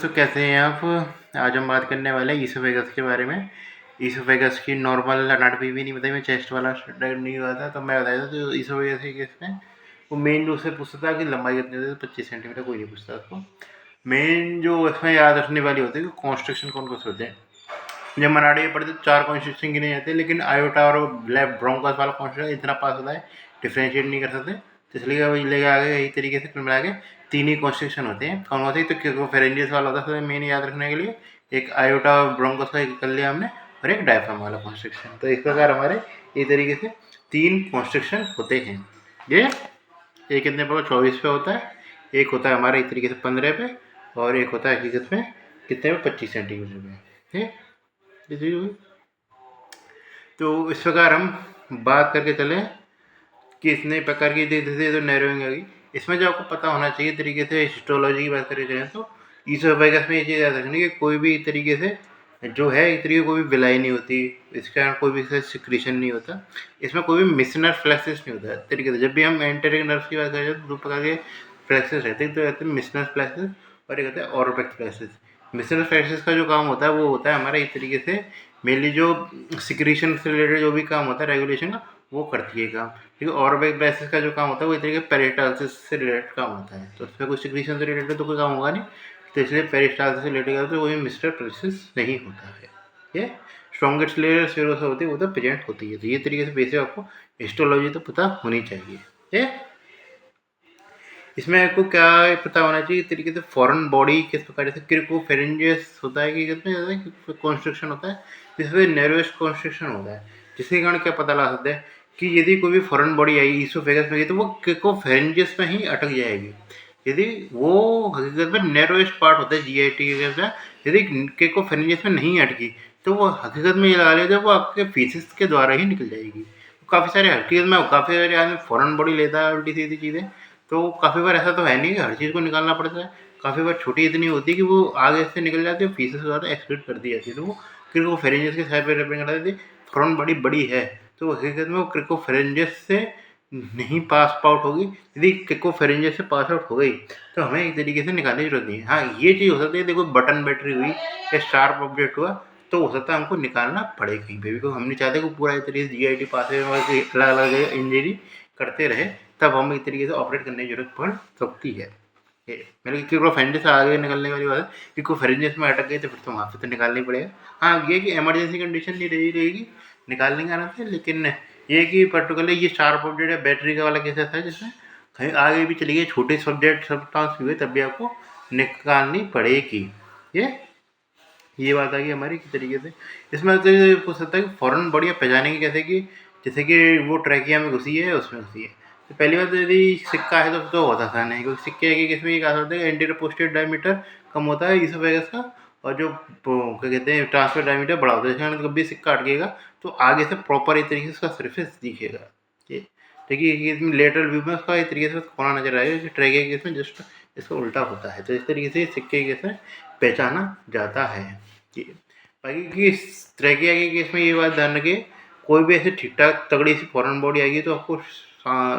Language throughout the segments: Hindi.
तो कैसे हैं आप? आज हम बात करने वाले हैं ईसोफेगस के बारे में। ईसोफेगस की नॉर्मल अनाटमी भी नहीं बताई, मैं चेस्ट वाला नहीं हुआ था तो मैं बताया था। तो ईसोफेगस के केस में वो मेन जो उससे पूछता था कि लंबाई कितनी होती है, तो 25 सेंटीमीटर। कोई नहीं पूछता उसको। मेन जो इसमें याद रखने वाली होती है कि कॉन्स्ट्रक्शन कौन कौन से होते हैं। जब मनाड़ी में पढ़ते तो 4 कॉन्स्ट्रक्शन गिने जाते हैं, लेकिन आयोटा और लेफ्ट ब्रोंकस वाला कॉन्स्ट्रक्शन इतना पास होता है, डिफ्रेंशिएट नहीं कर सकते। तो इसलिए वही लेके आगे यही तरीके से कुल मिला के 3 ही कॉन्स्ट्रक्शन होते हैं। कौन होते हैं? तो फेरेंजियस वाला होता है मेन याद रखने के लिए, एक आयोटा और ब्रोंकस का कर लिया हमने, और एक डायफ्राम वाला कॉन्स्ट्रक्शन। तो इस प्रकार हमारे ये तरीके से 3 कॉन्स्ट्रक्शन होते हैं। ये एक कितने पे? 24 पे होता है। एक होता है हमारे इस तरीके से 15 पे, और एक होता है हकीकत में कितने पे? 25 सेंटीमीटर पे। तो इस प्रकार हम बात करके चलें कि इतने प्रकार की धीरे तो नैरोइंग होगी। इसमें जो आपको पता होना चाहिए तरीके से, हिस्टोलॉजी की बात करें चलें तो ईसोफेगस में ये चीज़ याद रखनी कि कोई भी तरीके से जो है इस तरीके कोई भी विलाई नहीं होती, इसका कोई भी सिक्रीशन नहीं होता, इसमें कोई भी मिशनर फ्लैक्सेस नहीं होता है तरीके से। जब भी हम एंटेरिक नर्व की बात करें तो 2 प्रकार के फ्लैक्सेस रहते हैं, तो रहते हैं मिशनर फ्लैक्सेस और एक होता है ऑरोपेक्स फ्लैक्सेस। मिशनर फ्लैक्सेस का जो काम होता है वो होता है हमारा इस तरीके से मेनली जो सिक्रीशन से रिलेटेड जो भी काम होता है रेगुलेशन का, वो करती है काम। ठीक है। ऑरोपेक्स फ्लैक्सेस का जो काम होता है वो इस तरीके पेरिस्टाल्सिस से रिलेटेड काम होता है, तो उसमें कोई सिक्रीशन से रिलेटेड तो कोई काम होगा नहीं, तो इसलिए पेरिस्टाल्सिस से रिलेटेड तो वही मिस्टर फ्लैक्सेस नहीं होता है। ये स्ट्रॉन्गेस्ट लेयर सेरोसा होती है वो तो प्रेजेंट होती है। तो ये तरीके से बेसिक आपको हिस्टोलॉजी तो पता होनी चाहिए। ये इसमें आपको क्या पता होना चाहिए तरीके से फॉरेन बॉडी किस प्रकार, जैसे क्रिकोफेरेंजियस होता है कि कितने कॉन्स्ट्रक्शन होता है, जिसमें नैरोएस्ट कॉन्स्ट्रक्शन होता है, जिसके कारण क्या पता लगा सकते हैं कि यदि कोई भी फॉरेन बॉडी आई ईसोफेगस में गई तो वो क्रिकोफेरेंजियस में ही अटक जाएगी। यदि वो हकीकत में नैरोएस्ट पार्ट होता है जीआईटी का, यदि क्रिकोफेरेंजियस में नहीं अटकी तो वो हकीकत में ये लगा लिया वो आपके फीसिस के द्वारा ही निकल जाएगी। काफ़ी सारे हकीकत में काफ़ी सारे आदमी फॉरेन बॉडी लेता है उल्टी सीधी चीज़ें, तो काफ़ी बार ऐसा तो है नहीं कि हर चीज़ को निकालना पड़ता है। काफ़ी बार छोटी इतनी होती है कि वो आगे से निकल जाती है, फीसेस ज़्यादा एक्सक्रीट कर दी जाती है, तो वो क्रिकोफेरेंजियस के साइड पे रिप्रेजेंट कर देती है। फ्रंट बड़ी बड़ी है तो हकीकत में वो क्रिकोफेरेंजियस से नहीं पास आउट होगी। यदि क्रिकोफेरेंजियस से पास आउट हो गई तो हमें एक तरीके से निकालने की जरूरत नहीं है। हाँ, ये चीज़ हो सकती है, देखो बटन बैटरी हुई या शार्प ऑब्जेक्ट हुआ तो हो सकता है हमको निकालना पड़े कहीं पे भी, क्योंकि हम नहीं चाहते कि पूरा एक तरीके से जीआईटी पास अलग अलग जगह इंजरी करते रहे, तब हम एक तरीके से ऑपरेट करने की जरूरत पड़ सकती है। मतलब क्रिकोफेरेंजियस से आगे निकलने वाली बात है, क्रिकोफेरेंजियस में अटक गए तो फिर तो वहाँ पे तो निकालना ही पड़ेगा। हाँ, ये कि इमरजेंसी कंडीशन नहीं रहेगी निकालने का आना से, लेकिन ये कि पर्टिकुलर ये शार्प ऑब्जेक्ट है बैटरी का वाला केस है जिसमें कहीं आगे भी चली गई, छोटे सब्जेक्ट सब्सटेंस भी हुए तब भी आपको निकालनी पड़ेगी। ये बात आ गई हमारी किस तरीके से। इसमें तो पूछ सकता है कि फॉरेन बॉडी पहचाने की कैसे, कि जैसे कि वो ट्रैकिया में घुसी है उसमें घुसी है, तो पहली बात तो यदि सिक्का है तो बहुत आसान है, क्योंकि सिक्के की किसमें ये कहा सकते हैं एंटीरियर पोस्टीरियर डायमीटर कम होता है ईसोफेगस का, और जो क्या कहते हैं ट्रांसफर डायमीटर बड़ा होता है, जिस कारण कभी सिक्का अटकेगा तो आगे से प्रॉपर एक तरीके से उसका सर्फेस दिखेगा। देखिए इसमें लेटरल व्यू में उसका एक तरीके से कोना नजर आएगा, ट्रैकिया के केस में जस्ट इसका उल्टा होता है। तो इस तरीके से सिक्के के केस में पहचाना जाता है। बाकी कि ट्रैकिया के केस में ये बात ध्यान रखिए, कोई भी ऐसे ठीक ठाक तगड़ी सी फॉरेन बॉडी आएगी तो आपको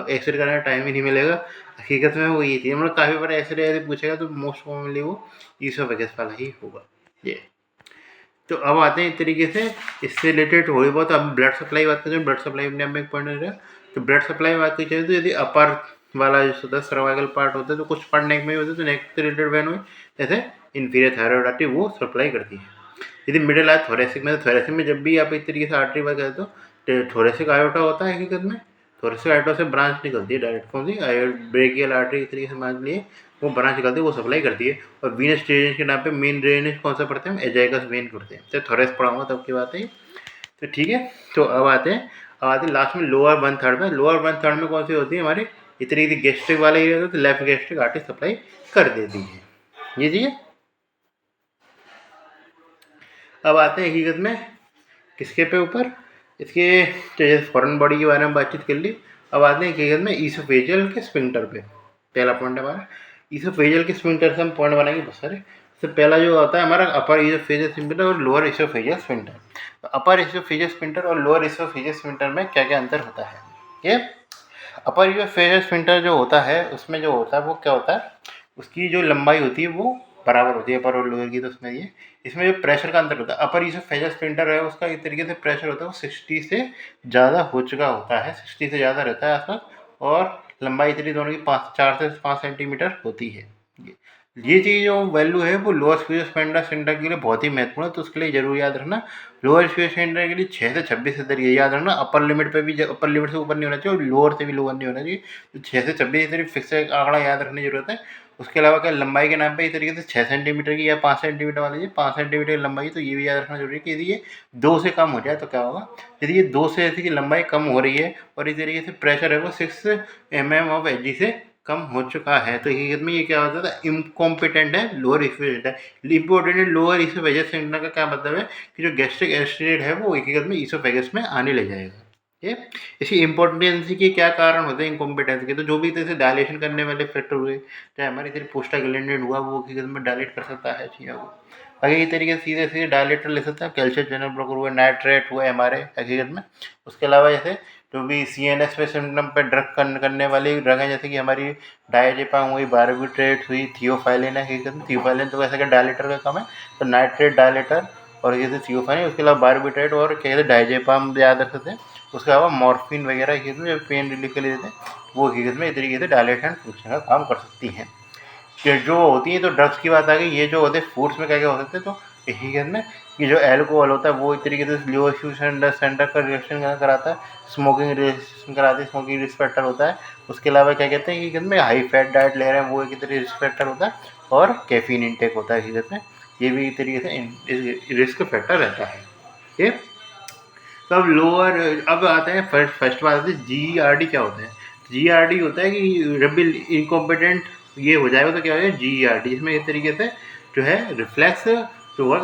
एक्सरे करने का टाइम ही नहीं मिलेगा। हकीकत में वो ये थी, मतलब काफ़ी बार एक्सरे यदि पूछेगा तो मोस्ट कॉमनली वो ईसोफेगस वाला ही होगा। ये तो अब आते हैं इस तरीके से इससे रिलेटेड थोड़ी बहुत। अब ब्लड सप्लाई बात करते हैं, ब्लड सप्लाई अपने आप में एक पॉइंट रहेगा। तो ब्लड सप्लाई बात की जाए तो यदि अपर वाला जो होता है सर्वाइकल पार्ट होता है तो कुछ पार्ट नेक में होते हैं, तो नेक से रिलेटेड वेन हुए जैसे इन्फीरियर थायराइड आर्टरी वो सप्लाई करती है। यदि मिडिल आया थोरेसिक में, तो थोरेसिक में जब भी आप एक तरीके से आर्टरी बात करें तो थोरेसिक आयोटा होता है हकीकत में, थोरेसिक आयोटा से ब्रांच निकलती है डायरेक्ट, कौन सी ब्रेकियल आर्टरी एक तरीके से मान लिए वो ब्रांच निकलती है, वो सप्लाई करती है। और वीनस ड्रेनेज के नाम पे मेन ड्रेनेज कौन सा पढ़ते हैं हम? एजाइगस वेन करते हैं, तो थोरेस पढ़ा हुआ तब की बात है। तो ठीक है, तो अब आते हैं लास्ट में लोअर 1/3 में। लोअर 1/3 में कौन सी होती है हमारी इस तरीके की गैस्ट्रिक वाला एरिया होता है, तो लेफ्ट गैस्ट्रिक आर्टरी सप्लाई कर देती है। ये चीज़। अब आते हैं हकीकत में किसके पे ऊपर, इसके तो जैसे फॉरेन बॉडी के बारे में बातचीत कर ली। अब आते हैं हकीकत में ईसोफेजियल के स्फिंक्टर पे। पहला पॉइंट हमारा ईसोफेजियल के स्फिंक्टर से हम पॉइंट बनाएंगे बहुत सारे। तो पहला जो होता है हमारा अपर ईसोफेजियल स्फिंक्टर और लोअर ईसोफेजियल स्फिंक्टर। तो अपर ईसोफेजियल स्फिंक्टर और लोअर ईसोफेजियल स्फिंक्टर में क्या क्या अंतर होता है? ये अपर ईसोफेजियल स्फिंक्टर जो होता है उसमें जो होता है वो क्या होता है, उसकी जो लंबाई होती है वो बराबर होती है अपर और लोअर की, तो उसमें ये इसमें जो प्रेशर का अंतर होता है, अपर ईसोफेगस स्फिंक्टर है उसका एक तरीके से प्रेशर होता है वो 60 से ज़्यादा हो चुका होता है, 60 से ज़्यादा रहता है आसपास, और लंबाई इतनी दोनों की 4 से 5 सेंटीमीटर होती है। ये चीज़ जो वैल्यू है वो लोअर स्फिंक्टर स्फिंक्टर के लिए बहुत ही महत्वपूर्ण है, तो उसके लिए जरूर याद रखना लोअर स्फिंक्टर के लिए 6 से 26 इधर ये याद रखना, अपर लिमिट पे भी अपर लिमिट से ऊपर नहीं होना चाहिए और लोअर से भी लोअर नहीं होना चाहिए, तो 6 से 26 इधर फिक्स आंकड़ा याद रखने की जरूरत है। उसके अलावा क्या लंबाई के नाम पे इस तरीके से 6 सेंटीमीटर की या 5 सेंटीमीटर मान लीजिए 5 सेंटीमीटर की लंबाई, तो ये भी याद रखना जरूरी है कि यदि ये 2 से कम हो जाए तो क्या होगा, यदि ये 2 से ऐसी की लंबाई कम हो रही है और इस तरीके से प्रेशर है वो 6 mm ऑफ एच से कम हो चुका है, तो हकीकत में ये क्या होता है, इनकॉम्पिटेंट है लोअर इफेक्ट है। इंपॉर्टेंट है लोअर इसोफेगस का क्या मतलब है कि जो गैस्ट्रिक एसिड है वो हकीकत में इसोफेगस में आने लग जाएगा। ये इसकी इम्पोर्टेंसी के क्या कारण होते हैं इनकॉम्पिटेंस के, तो जो भी जैसे डायलेशन करने वाले फैक्टर हुए, चाहे हमारे इधर प्रोस्टाग्लैंडिन हुआ वो हकीकत में डायलेट कर सकता है चीज़ों को, बाकी ये तरीके से सीधे सीधे डायलेटर ले सकता है, कैल्शियम चैनल ब्लॉकर हुआ, नाइट्रेट हुआ हमारे हकीकत में। उसके अलावा जैसे जो भी CNS पे सिम्टम पे ड्रग करने वाली ड्रग हैं, जैसे कि हमारी डायजेपाम हुई, बारबिट्रेट हुई, थियोफाइलिन है हकीकत में, थियोफाइलिन तो वैसे क्या डायलेटर का काम है, तो नाइट्रेट डायलेटर और जैसे थियोफाइलिन, उसके अलावा बारबिट्रेट और क्या कहते हैं डायजेपाम याद रख सकते हैं। उसके अलावा मॉर्फिन वगैरह हकीकत में जब पेन रिलीफ के लिए देते हैं वो हकीकत में इस तरीके से डायलेट एंड फंक्शन का काम कर सकती हैं। कि जो होती है तो ड्रग्स की बात आ गई, ये जो होते हैं फूड्स में क्या क्या हो सकते हैं, तो हकीकत में कि जो एल्कोहल होता है वो एक तरीके से लिवर सेंटर का रिएक्शन कराता है, स्मोकिंग रिएक्शन कराती है, स्मोकिंग रिस्क फैक्टर होता है। उसके अलावा क्या कहते हैं हकीकत में हाई फैट डाइट ले रहे हैं वो एक तरीके रिस्क फैक्टर होता है, और कैफीन इंटेक होता है हकीकत में, ये भी एक तरीके से रिस्क फैक्टर रहता है। ये तो अब लोअर, अब आते हैं फर्स्ट बात आती है GERD क्या होता है। GERD होता है कि रबिल इनकॉम्पिटेंट ये हो जाएगा तो क्या हो जाएगा GERD, जिसमें इस तरीके से जो है रिफ्लेक्स जो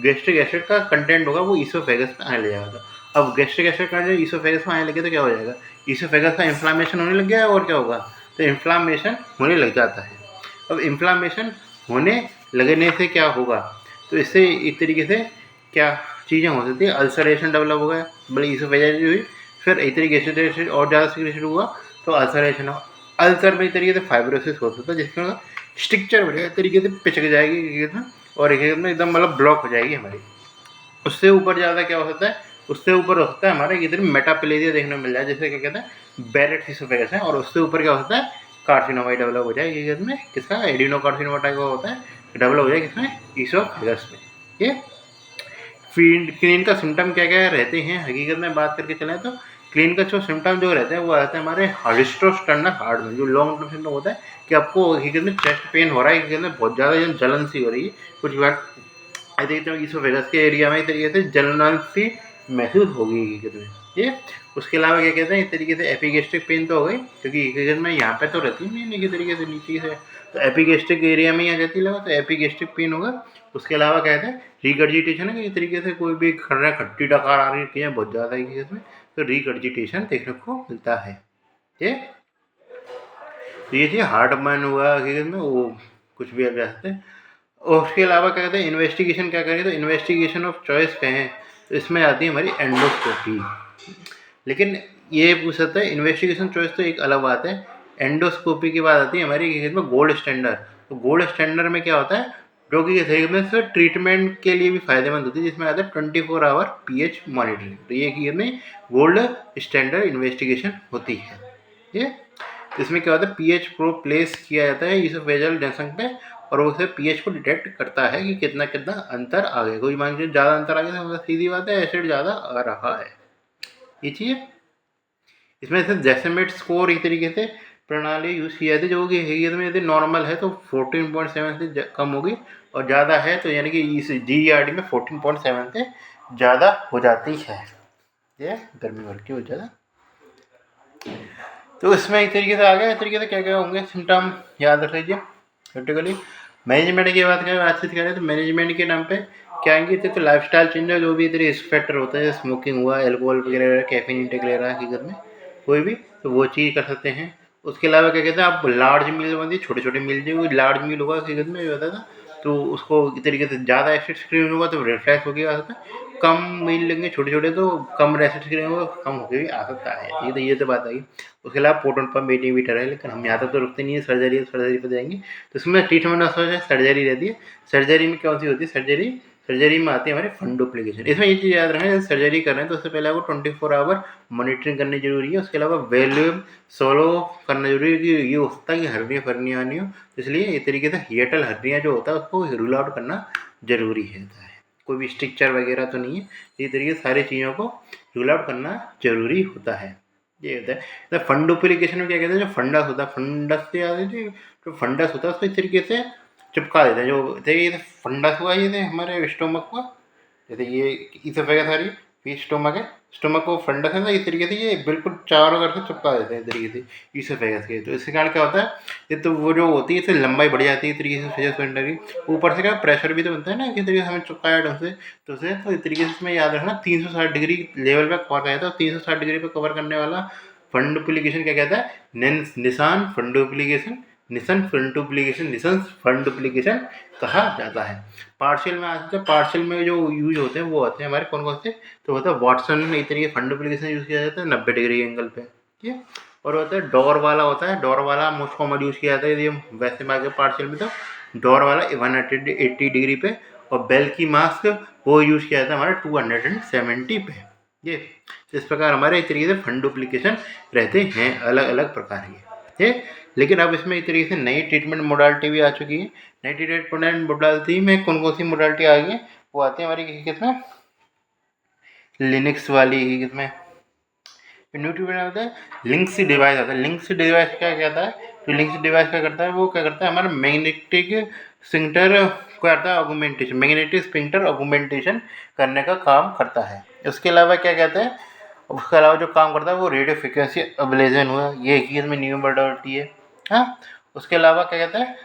गैस्ट्रिक एसिड का कंटेंट होगा वो ईसोफेगस में आने लग जाएगा। अब गैस्ट्रिक एसिड का जो ईसोफेगस में आने लगे तो क्या हो जाएगा, ईसोफेगस का इन्फ्लामेशन होने लग गया और क्या होगा, तो इन्फ्लामेशन होने लग जाता है। अब इन्फ्लामेशन होने लगने से क्या होगा, तो इससे एक तरीके से क्या चीज़ें हो सकती है, अल्सरेशन डेवलप हो गया, बड़ी ईसोफेजिस हुई, फिर एक तरीके एसिड और ज़्यादा सिक्रेशन हुआ तो अल्सरेशन हो, अल्सर में एक तरीके से फाइब्रोसिस हो सकता है जिसमें स्ट्रक्चर बढ़ेगा, एक तरीके से पिचक जाएगी और एक में एकदम मतलब ब्लॉक हो जाएगी हमारी। उससे ऊपर ज़्यादा क्या हो सकता है, उससे ऊपर हो सकता है हमारे इधर मेटाप्लेजिया देखने को मिल जाए, जैसे क्या कहते हैं बैरेट ईसोफेगस है, और उससे ऊपर क्या होता है कार्सिनोमा डेवलप हो जाए में, किसका एडिनो कार्सिनोमा टाइप का होता है डेवलप हो जाए किसमें, ईसोफेगस में। ये क्लीन का सिम्टम क्या क्या रहते हैं हकीकत में बात करके चलें तो क्लीन का जो सिम्टम जो रहते हैं वो रहते हैं हमारे रिस्ट्रोस्टर्नल हार्ट में, जो लॉन्ग टर्म सिम्टम होता है कि आपको हकीकत में चेस्ट पेन हो रहा है, हकीकत में बहुत ज़्यादा जलन सी हो रही है, कुछ बार देखते हो ईसोफेगस के एरिया में इस तरीके से जलन सी महसूस होगी हकीकत में। ये उसके अलावा क्या कहते हैं इस तरीके से एपिगेस्ट्रिक पेन तो हो गई, क्योंकि हकीकत में यहाँ पे तो रहती नहीं किसी तरीके से नीचे से, तो एपिगेस्ट्रिक एरिया में ही आ जाती लगा तो एपिगेस्ट्रिक पेन होगा। उसके अलावा कहते हैं रिगर्जिटेशन है कि इस तरीके से कोई भी खर्रा खट्टी डकार आ रही है बहुत ज़्यादा है इसमें, तो रिगर्जिटेशन देखने को मिलता है। ये तो ये चीज़ हार्ट मैन हुआ हकीकत में वो कुछ भी आप जा सकते हैं। और उसके अलावा क्या कहते हैं इन्वेस्टिगेशन क्या करें, तो इन्वेस्टिगेशन ऑफ चॉइस कहें तो इसमें आती है हमारी एंडोस्कोपी, लेकिन ये पूछ सकता है इन्वेस्टिगेशन चॉइस तो एक अलग बात है, एंडोस्कोपी की बात आती है हमारी में गोल्ड स्टैंडर्ड। तो गोल्ड स्टैंडर्ड में क्या होता है, जो कि से ट्रीटमेंट के लिए भी फायदेमंद होती है, जिसमें आता है 24 आवर पीएच मॉनिटरिंग, तो ये में गोल्ड स्टैंडर्ड इन्वेस्टिगेशन होती है। ये इसमें क्या होता है पीएच प्रो प्लेस किया जाता है ईसोफेजियल जंक्शन पे, और वो पीएच को डिटेक्ट करता है कि कितना कितना अंतर आ गया, कोई मान लीजिए ज़्यादा अंतर आ गया तो सीधी बात है एसिड ज़्यादा आ रहा है। ये चीज़ इसमें से जैसेमेट स्कोर एक तरीके से प्रणाली यूज़ की जाती है, जो कि हकीकत में यदि नॉर्मल है तो 14.7 से कम होगी, और ज़्यादा है तो यानी कि इस GERD में 14.7 से ज़्यादा हो जाती है, ये गर्मी भर की हो ज़्यादा। तो इसमें एक तरीके से आ गया, इस तरीके से क्या क्या होंगे सिम्टम याद रख लीजिए। क्रिटिकली मैनेजमेंट की बात करें बातचीत करें तो मैनेजमेंट के नाम पे क्या आएंगे, तो लाइफ स्टाइल चेंज है, जो भी इधर रिस्क फैक्टर होता है, स्मोकिंग हुआ, एल्कोहल वगैरह, कैफीन इंटेक ले रहा है हकीकत में कोई भी, तो वो चीज़ कर सकते हैं। उसके अलावा क्या कहते हैं आप लार्ज मील बंदी छोटे छोटे मील जो लार्ज मील होगा हकीकत में होता था, तो उसको इस तरीके से ज़्यादा एसिड स्क्रीन होगा तो रिफ्लेक्स हो गया सकता है, कम मील लेंगे छोटे छोटे तो कम रेसिस्ट करेंगे वो कम होकर भी आ सकता है, ठीक है। ये तो बात आई। उसके अलावा प्रोटॉन पंप इनहिबिटर है, लेकिन हम यहाँ तक तो रुकते नहीं है, सर्जरी पर जाएंगे। तो इसमें ट्रीटमेंट सर्जरी रहती है। सर्जरी में क्या होती है, सर्जरी में आती है हमारे फंड डुप्लीकेशन। इसमें ये चीज़ याद रखना, सर्जरी कर रहे हैं तो उससे पहले आपको 24 आवर मॉनिटरिंग करनी जरूरी है। उसके अलावा वैल्यूम सोलो करना जरूरी है कि ये हो सकता है कि हर्निया फर्निया नहीं हो, तो इसलिए ये तरीके से हिएटल हर्निया जो होता है उसको रूल आउट करना जरूरी है। कोई भी स्ट्रिक्चर वगैरह तो नहीं है, ये तरीके सारी चीज़ों को रूल आउट करना जरूरी होता है। ये होता है तो फंड डुप्लीकेशन में क्या कहते हैं, जो फंडस होता है, फंडस से याद है जो फंडस होता है उसको इस तरीके से चिपका देते हैं। जो ये फंडस हुआ, ये हमारे स्टोमक को, जैसे ये इसोफेगस आ रही है, ये स्टोमक है, स्टोमक को फंडस है ना, इस तरीके से ये बिल्कुल चारों तरफ से चिपका देते हैं इस तरीके से इसोफेगस के। तो इसके कारण क्या होता है, ये तो वो जो होती है इससे लंबाई बढ़ जाती है इस तरीके से फेस सिलेंडर की। ऊपर से क्या प्रेशर भी तो बनता है ना, किस तरीके से हमें चिपकाया ढंग से, तो उसे तो इस तरीके से इसमें याद रखना 360 डिग्री लेवल पर कवर किया था। 360 डिग्री पर कवर करने वाला फंड डुप्लीकेशन क्या कहता है, निशान fund duplication, Neesham fund duplication कहा जाता है। पार्शियल में आते हैं, पार्शियल में जो यूज होते हैं वो आते हैं हमारे कौन कौन से, तो होता है वाटसन, इस तरीके फंड डुप्लीकेशन यूज़ किया जाता है 90 डिग्री एंगल पे, ठीक है। और होता है डोर वाला, होता है डोर वाला मोस्ट कॉमन यूज़ किया जाता है। यदि वैसे में आगे पार्शियल में तो डोर वाला 180 डिग्री पे, और बेल की मास्क वो यूज़ किया जाता है हमारा 270 पे। ये इस प्रकार हमारे इस तरीके से फंड डुप्लीकेशन रहते हैं अलग अलग प्रकार के, ठीक। लेकिन अब इसमें इस तरीके से नई ट्रीटमेंट मोडालिटी भी आ चुकी है। नई ट्रीटमेंट मोडालिटी में कौन कौन सी मोडालिटी आ गई है, वो आती है हमारी किसमें, लिनक्स वाली, किसमें न्यू ट्रीटमेंट होता है, लिंक्स डिवाइस आता है। लिंक्स डिवाइस क्या कहता है, तो लिंक्स डिवाइस क्या करता है, वो क्या करता है हमारा मैग्नेटिक स्फिंक्टर को करता है ऑगमेंटेशन, मैग्नेटिक स्फिंक्टर ऑगमेंटेशन करने का काम करता है। उसके अलावा क्या कहते हैं, उसके अलावा जो काम करता है वो रेडियो फ्रिक्वेंसी एब्लेशन हुआ, ये इसमें न्यू मॉडलिटी है। हाँ, उसके अलावा क्या कहता है,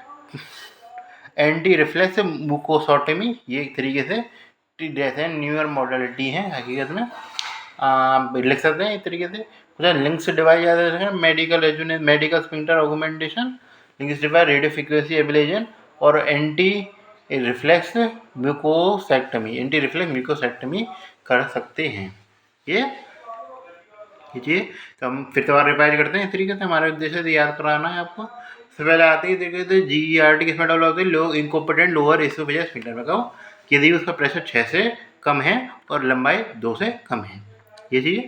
एंटी रिफ्लेक्स मुकोसोटमी, ये एक तरीके से जैसे न्यूअर मॉडलिटी है हकीकत में, लिख सकते हैं इस तरीके से। मुझे लिंक्स डिवाइस याद रखना, medical resonance, medical sphincter augmentation, links device, radio frequency ablation और एंटी रिफ्लेक्स म्यूकोसेक्टमी, एंटी रिफ्लेक्स म्यूकोसेक्टमी कर सकते हैं। ये कीजिए, तो हम फिर दोबारा रिवाइज करते हैं इस तरीके से। हमारा उद्देश्य तो याद कराना है आपको। सबसे पहले आते ही तरीके से GERD किसमें डेवलप होती है, लो इनकॉम्पिटेंट लोअर एसोफेजियल स्फिंक्टर में। कहो कि यदि उसका प्रेशर 6 से कम है और लंबाई 2 से कम है, ये चीज़।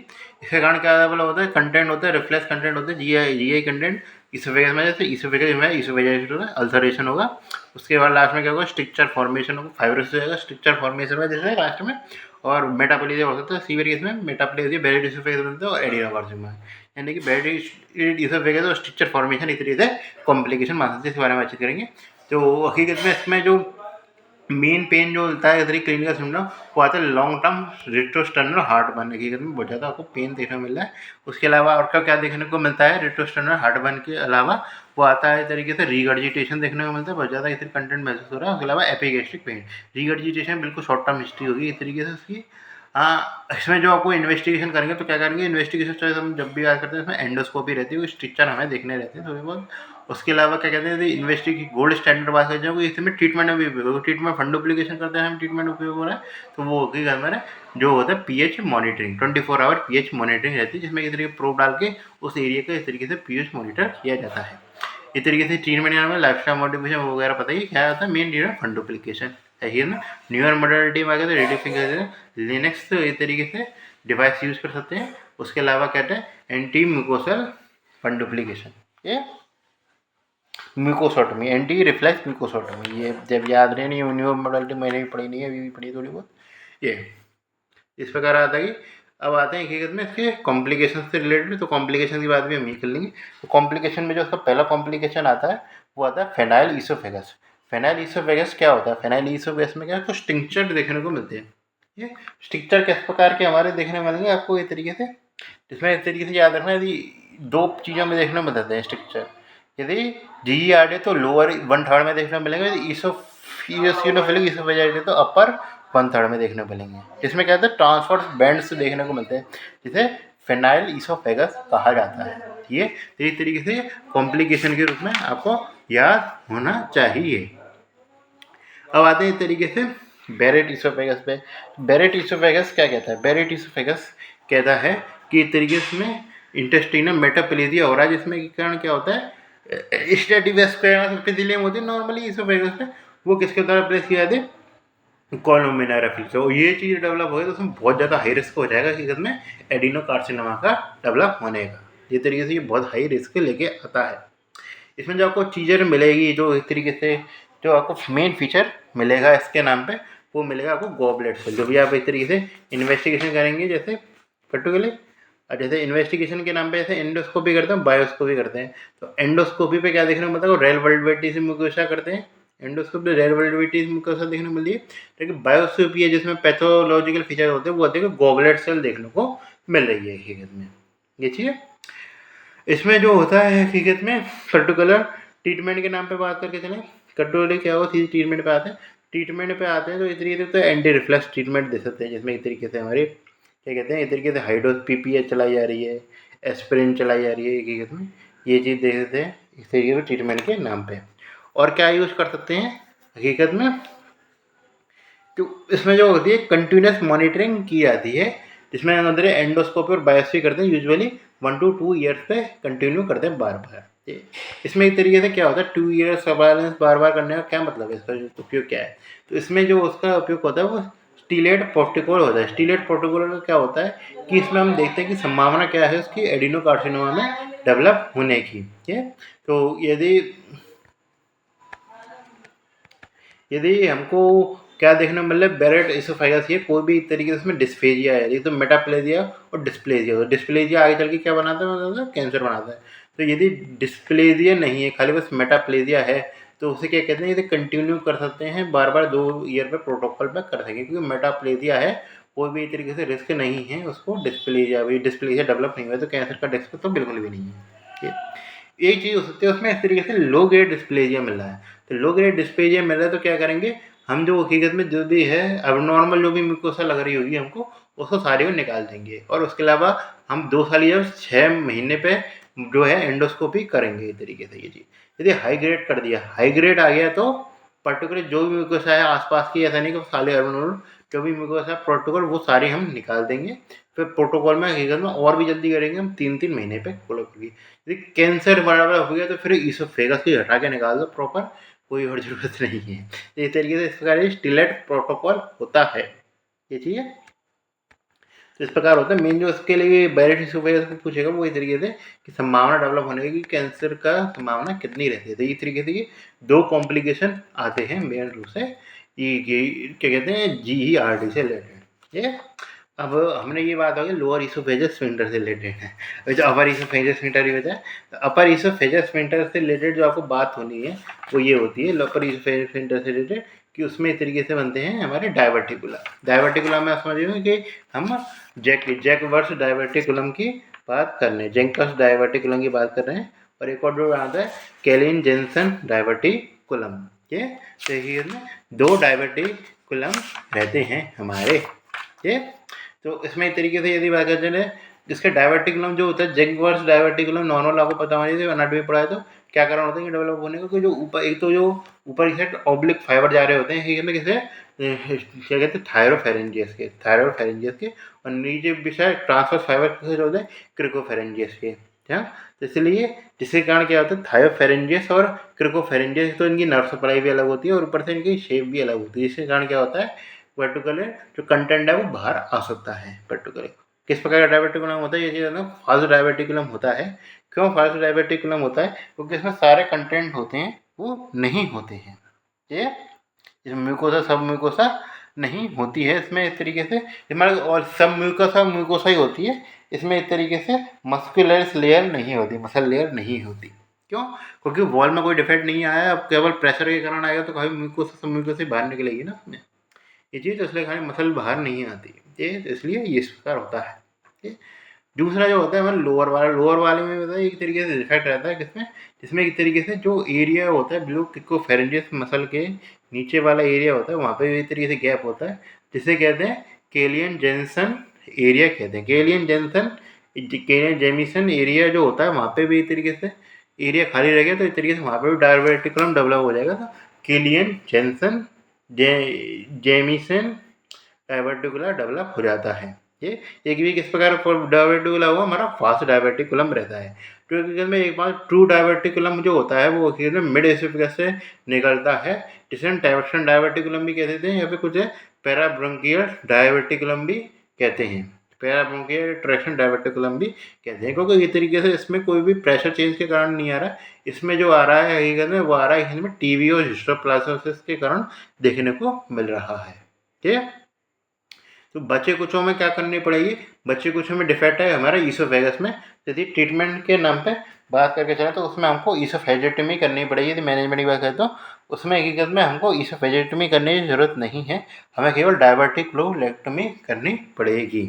इसके कारण क्या डेवलप होता है, कंटेंट होता है, रिफ्लेक्स कंटेंट होता है, GI कंटेंट इसोफेगस में, जैसे इसोफेगस में इसोफेजियल अल्सरेशन होगा। उसके बाद लास्ट में क्या होगा, स्ट्रक्चर फॉर्मेशन होगा, फाइब्रोसिस हो जाएगा, स्ट्रक्चर फॉर्मेशन में जैसे लास्ट में। और मेटाप्लेजिया हो सकता है, सीवियर केस में मेटाप्लेजिया, बेरिड इसोफेगस बनता है और एडिनोकार्सिनोमा, यानी कि बेरिड इसोफेगस और स्ट्रक्चर फॉर्मेशन इस तरीके से कॉम्प्लिकेशन मान सकते हैं। इसके बारे में बातचीत करेंगे। तो हकीकत में इसमें जो मेन पेन जो होता है इधर क्लिनिकल सिम्टम, वो आता है long term retrosternal heart burn, हकीकत में बहुत ज़्यादा आपको पेन देखने को मिल रहा है। उसके अलावा और क्या क्या देखने को मिलता है, रेट्रोस्टर्नल हार्ट बर्न के अलावा वो आता है इस तरीके से रीगर्जिटेशन देखने को मिलता है, बहुत ज़्यादा इधर कंटेंट महसूस हो रहा है। उसके अलावा एपिगैस्ट्रिक पेन, रीगर्जिटेशन बिल्कुल शॉर्ट टर्म हिस्ट्री होगी इस तरीके से उसकी। हाँ, इसमें जो आपको इन्वेस्टिगेशन करेंगे तो क्या करेंगे, इन्वेस्टिगेशन चॉइस हम जब भी याद करते हैं इसमें एंडोस्कोपी रहती है, स्ट्रक्चर हमें देखने रहते हैं थोड़ी बहुत। उसके अलावा क्या कहते हैं, इन्वेस्टिगेशन गोल्ड स्टैंडर्ड बात करते हैं, इसमें ट्रीटमेंट में भी उपयोग, ट्रीटमेंट फंड डुप्लीकेशन करते हैं हम, ट्रीटमेंट उपयोग हो रहा है तो वो होगी हमारे जो होता है pH monitoring, 24 hour pH monitoring रहती है, जिसमें इस तरीके प्रोब डाल के उस एरिया का इस तरीके से pH मॉनिटर किया जाता है। इस तरीके से ट्रीटमेंट में लाइफ स्टाइल मॉडिफिकेशन वगैरह पता ही क्या होता है, मेन ट्रीटमेंट फंड डुप्लीकेशन है ना। न्यूअर मॉडलिटी में आ गया तो रेडियो फ्रिक्वेंसी लिनक्स इस तरीके से डिवाइस यूज़ कर सकते हैं। उसके अलावा कहते हैं एंटी म्यूकोसल फंड डुप्लीकेशन, ये म्यूकोसोटमी, एंटी रिफ्लेक्स म्यूकोसोटमी, ये जब याद रहे नहीं, न्यूअर मॉडलिटी मैंने भी पढ़ी नहीं है, अभी भी पढ़ी थोड़ी बहुत। ये इस प्रकार आता है कि अब आते हैं हकीकत में इसके कॉम्प्लिकेशन से रिलेटेड। तो कॉम्प्लिकेशन की बात भी हम ये कर लेंगे। तो कॉम्प्लिकेशन में जो उसका पहला कॉम्प्लिकेशन आता है वो आता है फेनाइल ईसोफेगस। फेनाइल ईसोफेगस क्या होता है, फेनाइल ईसोफेगस में क्या है, कुछ स्टिंक्चर देखने को मिलते हैं। ये स्टिंक्चर किस प्रकार के हमारे देखने को मिलेंगे आपको इस तरीके से, जिसमें इस तरीके से याद रखना, यदि 2 चीज़ों में देखने को मिलते हैं स्टिंक्चर। यदि GERD तो लोअर 1/3 में देखने को मिलेंगे, यदि ईसोफिलिक ईसोफेजाइटिस तो अपर 1/3 में देखने को मिलेंगे। इसमें क्या होता है, ट्रांसवर्स बैंड्स देखने को मिलते हैं, जिसे फेनाइल ईसोफेगस कहा जाता है। ये तो इस तरीके से कॉम्प्लिकेशन के रूप में आपको याद होना चाहिए। अब आते हैं इस तरीके से बेरेट इसोफेगस पे। बेरेट इसोफेगस क्या कहता है? बेरेट इसोफेगस कहता है कि इस तरीके से में इंटेस्टिनल मेटाप्लेजिया हो रहा है, जिसमें के कारण क्या होता है, स्टेटिवेस्कुलर एपिथेलियम होती है नॉर्मली इसोफेगस में, वो किसके द्वारा प्लेस किया जाती है? कॉलोमिनारा फिल्स। और ये चीज़ डेवलप हो गई तो उसमें बहुत ज़्यादा हाई रिस्क हो जाएगा कि में एडिनोकार्सिनोमा का डेवलप होने का। ये तरीके से ये बहुत हाई रिस्क लेके आता है। इसमें जो आपको चीज़ें मिलेगी, जो इस तरीके से जो आपको मेन फीचर मिलेगा इसके नाम पे, वो मिलेगा आपको गॉबलेट सेल। जो भी आप इस तरीके से इन्वेस्टिगेशन करेंगे, जैसे पर्टिकुलरली जैसे इन्वेस्टिगेशन के नाम पे जैसे एंडोस्कोपी करते हैं, बायोस्कोपी करते हैं, तो एंडोस्कोपी पे क्या देखने को मिलता है? रेल वल्वेटिस म्यूकोसा करते हैं, एंडोस्कोपी रेल वल्वेटिस म्यूकोसा देखने को मिलती है। लेकिन बायोस्कोपी है जिसमें पैथोलॉजिकल फीचर होते हैं, वो होते हैं गॉबलेट सेल देखने को मिल रही है हकीकत में। ये चीज़ है। इसमें जो होता है हकीकत में पर्टिकुलर ट्रीटमेंट के नाम पे बात करके चलें, कंट्रोल क्या हो सीधे ट्रीटमेंट पे आते हैं। ट्रीटमेंट पे आते हैं तो इस तरीके से तो एंटी रिफ्लक्स ट्रीटमेंट दे सकते हैं, जिसमें एक तरीके से हमारे क्या कहते हैं, एक तरीके से हाइड्रोस पीपीएच चलाई जा रही है, एस्पिरिन चलाई जा रही है हकीकत में, ये चीज़ दे देते हैं इस तरीके से ट्रीटमेंट के नाम पे। और क्या यूज़ कर सकते हैं हकीकत में, तो इसमें जो होती है कंटिन्यूस मॉनिटरिंग की जाती है, जिसमें अंदर एंडोस्कोपी और बायोप्सी करते हैं, यूजुअली 1 to 2 ईयर्स पे कंटिन्यू करते हैं बार बार। इसमें एक तरीके से क्या होता है, 2 ईयर्स सर्वाइलेंस बार बार करने का क्या मतलब है, इसका उपयोग क्या है? तो इसमें जो उसका उपयोग होता है वो स्टीलेट प्रोटोकॉल होता है। स्टीलेट प्रोटोकॉल का क्या होता है कि इसमें हम देखते हैं कि संभावना क्या है उसकी एडिनोकार्सिनोमा में डेवलप होने की। ठीक है, तो यदि हमको क्या देखने को मिल रहा है, बेरेट इसोफेगस, ये कोई भी तरीके से इसमें डिस्प्लेजिया है, ये तो मेटाप्लेजिया और डिस्प्लेजिया। तो डिस्प्लेजिया आगे चल के क्या बनाता है, मतलब कैंसर बनाता है। तो यदि डिस्प्लेजिया नहीं है, खाली बस मेटाप्लेजिया है, तो उसे क्या कहते हैं, यदि कंटिन्यू कर सकते हैं बार बार 2 ईयर पे प्रोटोकॉल पे कर सकें, क्योंकि मेटाप्लेजिया है, कोई भी तरीके से रिस्क नहीं है उसको डिस्प्लेजिया डेवलप नहीं हुआ, तो कैंसर का रिस्क तो बिल्कुल भी नहीं है। एक चीज़ हो सकती है उसमें इस तरीके से लो ग्रेड डिस्प्लेजिया मिल रहा है, तो लो ग्रेड डिस्प्लेजिया मिल रहा है तो क्या करेंगे हम, जो हकीकत में जो भी है अब नॉर्मल जो भी म्यूकोसा लग रही होगी हमको, उसको सारी को निकाल देंगे। और उसके अलावा हम 2 साल या 6 महीने पे जो है एंडोस्कोपी करेंगे इस तरीके से। ये चीज़ यदि हाई ग्रेड कर दिया, हाई ग्रेड आ गया, तो पर्टिकुलर जो भी म्यूकोसा है आसपास की, ऐसा नहीं कि सारे अर्बन जो भी म्यूकोसा है प्रोटोकॉल वो सारे हम निकाल देंगे। फिर प्रोटोकॉल में हकीकत में और भी जल्दी करेंगे हम, 3-3 महीने पे कोलोपी। यदि कैंसर बराबर हो गया तो फिर इसोफेगस की हटा के निकाल दो प्रॉपर, कोई और ज़रूरत नहीं है। तो इस तरीके से इस प्रकार स्टिलेट प्रोटोकॉल होता है, ये चीज़ है। तो इस प्रकार होता है मेन, जो इसके लिए बेरेट इसोफेगस को पूछेगा वो इस तरीके से कि संभावना डेवलप होने की, कैंसर का संभावना कितनी रहती है। तो इस तरीके से ये 2 कॉम्प्लिकेशन आते हैं मेन रूप से, ये क्या कहते हैं, GERD से रिलेटेड। ये अब हमने ये बात होगी लोअर इसोफेगस स्फिंक्टर से रिलेटेड है, जो अपर इसोफेगस स्फिंक्टर ही होता है। तो अपर इसोफेगस स्फिंक्टर से रिलेटेड जो आपको बात होनी है वो ये होती है, अपर इसोफेगस स्फिंक्टर से रिलेटेड, कि उसमें इस तरीके से बनते हैं हमारे डायवर्टिकुला। डायवर्टिकुला में आप समझिए कि हम जैकवर्स डायवर्टिकुलम की बात कर रहे हैं, जेंकस डायवर्टिकुलम की बात कर रहे हैं। और एक और जो आता है कैलिन जेंसन डायवर्टिकुलम। ये देखिए 2 डायवर्टिकुलम रहते हैं हमारे। ये तो इसमें एक तरीके से यदि बात करते हैं, जिसका डायवर्टिकुलम जो होता है, जेगवर्स डायवर्टिकुलम नॉर्मल आपको पता होना चाहिए, अनाटमी पढ़ा है तो क्या कारण होता है कि डेवलप होने का, जो ऊपर एक तो जो ऊपर की साइड ऑब्लिक फाइबर जा रहे होते हैं, ठीक है, किसे क्या कहते हैं, थायरोफेरेंजियस के, और नीचे भी शायद ट्रांसवर्स फाइबर किसे होते हैं, क्रिकोफेरेंजियस के। क्या, तो इसलिए जिसके कारण क्या होता है, थायोफेरेंजियस और क्रिकोफेरेंजियस, तो इनकी नर्व सप्लाई भी अलग होती है और ऊपर से इनकी शेप भी अलग होती है, जिसके कारण क्या होता है, पर्टिकुलर जो कंटेंट है वो बाहर आ सकता है। पर्टिकुलर किस प्रकार का डायवर्टिकुलम होता है, ये चीज़ ना फास्ट डायवर्टिकुलम होता है। क्यों फास्ट डायवर्टिकुलम होता है, क्योंकि इसमें सारे कंटेंट होते हैं वो नहीं होते हैं। ये इसमें म्यूकोसा सब म्यूकोसा नहीं होती है इसमें, इस तरीके से हमारे, और सब म्यूकोसा ही होती है इसमें, इस तरीके से मस्कुलर लेयर नहीं होती, मसल लेयर नहीं होती। क्यों, क्योंकि वॉल में कोई डिफेक्ट नहीं आया, अब केवल प्रेशर के कारण आएगा, तो कभी म्यूकोसा सब म्यूकोसा बाहर निकलेगी ना उसमें, ये चीज़, इसलिए खाली मसल बाहर नहीं आती ये, इसलिए ये इस प्रकार होता है। ठीक है, दूसरा जो होता है हमारा लोअर वाले में होता है एक तरीके से डिफेक्ट रहता है, किसमें, जिसमें एक तरीके से जो एरिया होता है बिलो क्रिकोफेरेंजियस मसल के नीचे वाला एरिया होता है, वहाँ पे भी एक तरीके से गैप होता है, जिसे कहते हैं केलियन जेमिसन एरिया कहते हैं। केलियन जेमिसन एरिया जो होता है, वहाँ पे भी एक तरीके से एरिया खाली रह गया, तो इस तरीके से वहाँ पे भी डायवर्टिकुलम डेवलप हो जाएगा। तो Kylian Jameson Jameson diverticulum develop हो जाता है। ये एक भी किस प्रकार डायवर्टिकुलम हुआ, हमारा फास्ट डायवर्टिकुलम रहता है। तो हकीकत में एक बार ट्रू डायवर्टिकुलम जो होता है वो हकीकत में मिड एसोफेगस से निकलता है, जिसे हम ट्रैक्शन डायवर्टिकुलम भी कहते थे, या फिर कुछ पैराब्रोंकियल डायवर्टिकुलम भी कहते हैं। पैराब्रोंकियल ट्रैक्शन डायवर्टिकुलम भी कहते हैं, क्योंकि ये तरीके से इसमें कोई भी प्रेशर चेंज के कारण नहीं आ रहा है। इसमें जो आ रहा है हकीकत में वो आ रहा है इसमें टीबी और हिस्टोप्लाज्मोसिस के कारण देखने को मिल रहा है। ठीक है, तो बच्चे कुछों में क्या करनी पड़ेगी, बच्चे कुछों में डिफेक्ट है हमारे ईसोफेगस में। यदि ट्रीटमेंट के नाम पे बात करके चले तो उसमें हमको ईसोफेजेक्टमी करनी पड़ेगी। यदि मैनेजमेंट की बात करें तो उसमें हकीकत में हमको ईसोफेजेक्टमी करने की ज़रूरत नहीं है, हमें केवल डायवर्टिकुलोलेक्टमी करनी पड़ेगी।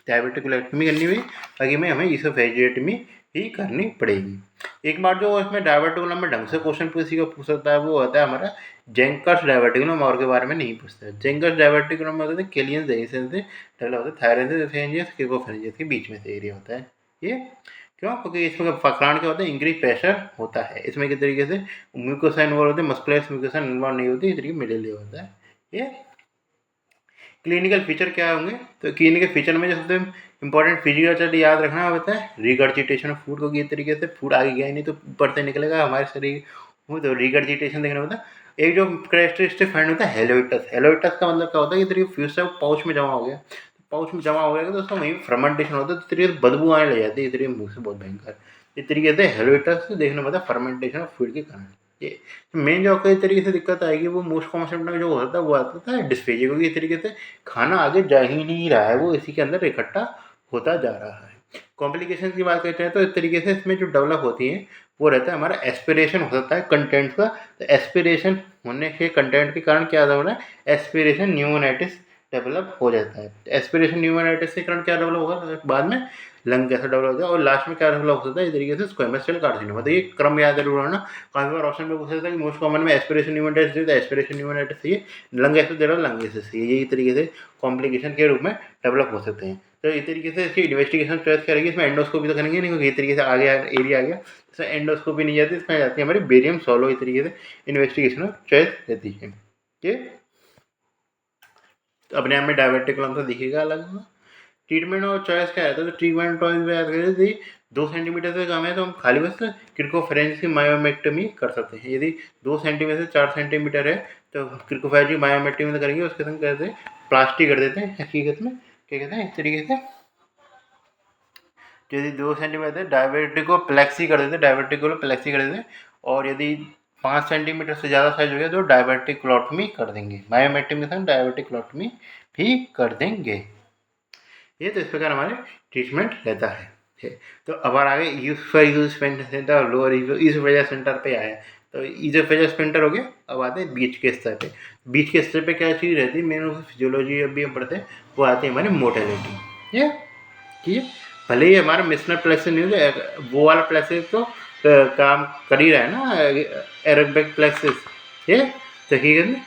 डायवर्टिकुलेक्टमी करनी हुई बाकी में हमें ईसोफेजेक्टमी ही करनी पड़ेगी। एक बार जो इसमें डायवर्टिकुलम में ढंग से क्वेश्चन किसी को पूछ सकता है वो होता है हमारा जेंकर्स डायवर्टिकुलम, और के बारे में नहीं पूछता। जेंकर्स डायवर्टिकुलम में होते हैं केलियन जैसे से डेवलप होता है, थायराइड किर्कोफेरेंजियस के बीच में से एरिया होता है। ये क्यों, क्योंकि इसमें कारण क्या होता है, इंक्रीज प्रेशर होता है। इसमें किस तरीके से म्यूकोसा इन्वॉल्व होते हैं, मस्कुलर म्यूकोसा इन्वॉल्व नहीं होती, इस तरीके मिले लिए होता है। ये क्लिनिकल फीचर क्या होंगे, तो क्लिनिकल फीचर में जो सबसे इंपॉर्टेंट फिजिकल याद रखना होता है रिगर्जिटेशन ऑफ फूड, क्योंकि इस तरीके से फूड आगे गया ही नहीं तो ऊपर से निकलेगा हमारे शरीर में, तो रिगर्जिटेशन देखना होता है। एक जो कैरेक्टरिस्टिक फाइंड होता है हेलोइटस, हेलोइटस का मतलब क्या होता है, ये तरीके फ्यूज से पाउच में जमा हो गया, पाउच में जमा हो गया तो उसका वहीं फर्मेंटेशन होता है, तो तरीके से बदबू आने लग जाती है, इस तरीके मुँह से बहुत भयंकर। इस तरीके से हेलोइटस देखना पड़ता है फर्मेंटेशन ऑफ फूड के कारण। ये मेन जो कई तरीके से दिक्कत आएगी वो मोस्ट कॉमन सिम्टम जो होता है वो आता है डिस्फेजिया, क्योंकि इस तरीके से खाना आगे जा ही नहीं रहा है, वो इसी के अंदर इकट्ठा होता जा रहा है। कॉम्प्लिकेशन की बात करते हैं तो इस तरीके से इसमें जो डेवलप होती है वो रहता है हमारा एस्पिरेशन हो सकता है कंटेंट का। तो एस्पिरेशन होने के कंटेंट के कारण क्या हो रहा है, एस्पिरेशन न्यूमोनाइटिस डेवलप हो जाता है। एस्पिरेशन न्यूमोनाइटिस के कारण क्या डेवलप होगा, बाद में लंग कैंसर डेवलप होता है, और लास्ट में क्या डेवलप होता है इस तरीके से स्क्वेमस सेल कार्सिनोमा। तो ये क्रम याद जरूर रखना, काफी बार ऑप्शन में पूछा जाता है कि मोस्ट कॉमन में एस्पिरेशन न्यूमोनाइटिस है, एस्पिरेशन न्यूमोनाइटिस है, लंग कैंसर दे रहा लंग कैंसर से, यही तरीके से कॉम्प्लिकेशन के रूप में डेवलप हो सकते हैं। तो इस तरीके से इसकी इन्वेस्टिगेशन चॉइस करेंगे, इसमें एंडोस्कोपी तो करेंगे नहीं, क्योंकि इस तरीके से आगे एरिया आ गया, इसमें एंडोस्कोपी नहीं जाती, इसमें जाती है हमारी बेरियम सोलो, इस तरीके से इन्वेस्टिगेशन चॉइस रहती है। ठीक, तो अपने आप में डायवर्टिकुलम तो दिखेगा अलग। ट्रीटमेंट और चॉइस क्या रहता है, तो ट्रीटमेंट चॉइस में याद करें यदि 2 सेंटीमीटर से कम है तो हम खाली बस क्रिकोफेरेंजिस की मायोमेक्टमी कर सकते हैं। यदि 2 सेंटीमीटर से 4 सेंटीमीटर है तो क्रिकोफेरेंजिस मायोमेक्टमी तो करेंगे, उसके संग कहते हैं प्लास्टिक कर देते हैं, हकीकत में क्या कहते हैं इस तरीके से। यदि 2 सेंटीमीटर डायवर्टिकोप्लेक्सी कर देते, डायवर्टिकोप्लेक्सी कर देते, और यदि 5 सेंटीमीटर से ज़्यादा साइज हो गया तो डायवर्टिक्लोटमी कर देंगे, मायोमेक्टमी के संग डायवर्टिक्लोटमी भी कर देंगे। ये तो इस प्रकार हमारे ट्रीटमेंट रहता है। तो अब आगे सेंटर लोअर ईसोफेजियल सेंटर पे आया, तो ईसोफेजियल सेंटर हो गया। अब आते हैं बीच के स्तर पे। बीच के स्तर पे क्या चीज़ रहती है, मेन फिजियोलॉजी अभी हम पढ़ते हैं, वो आती है हमारी मोटेलिटी। ये ठीक है, भले ही हमारा मिशनल प्लेक्सिस नहीं हो, वो वाला प्लेक्सिस तो काम कर ही रहा है ना, एरोबिक प्लेक्सिस, ये हकीकत में,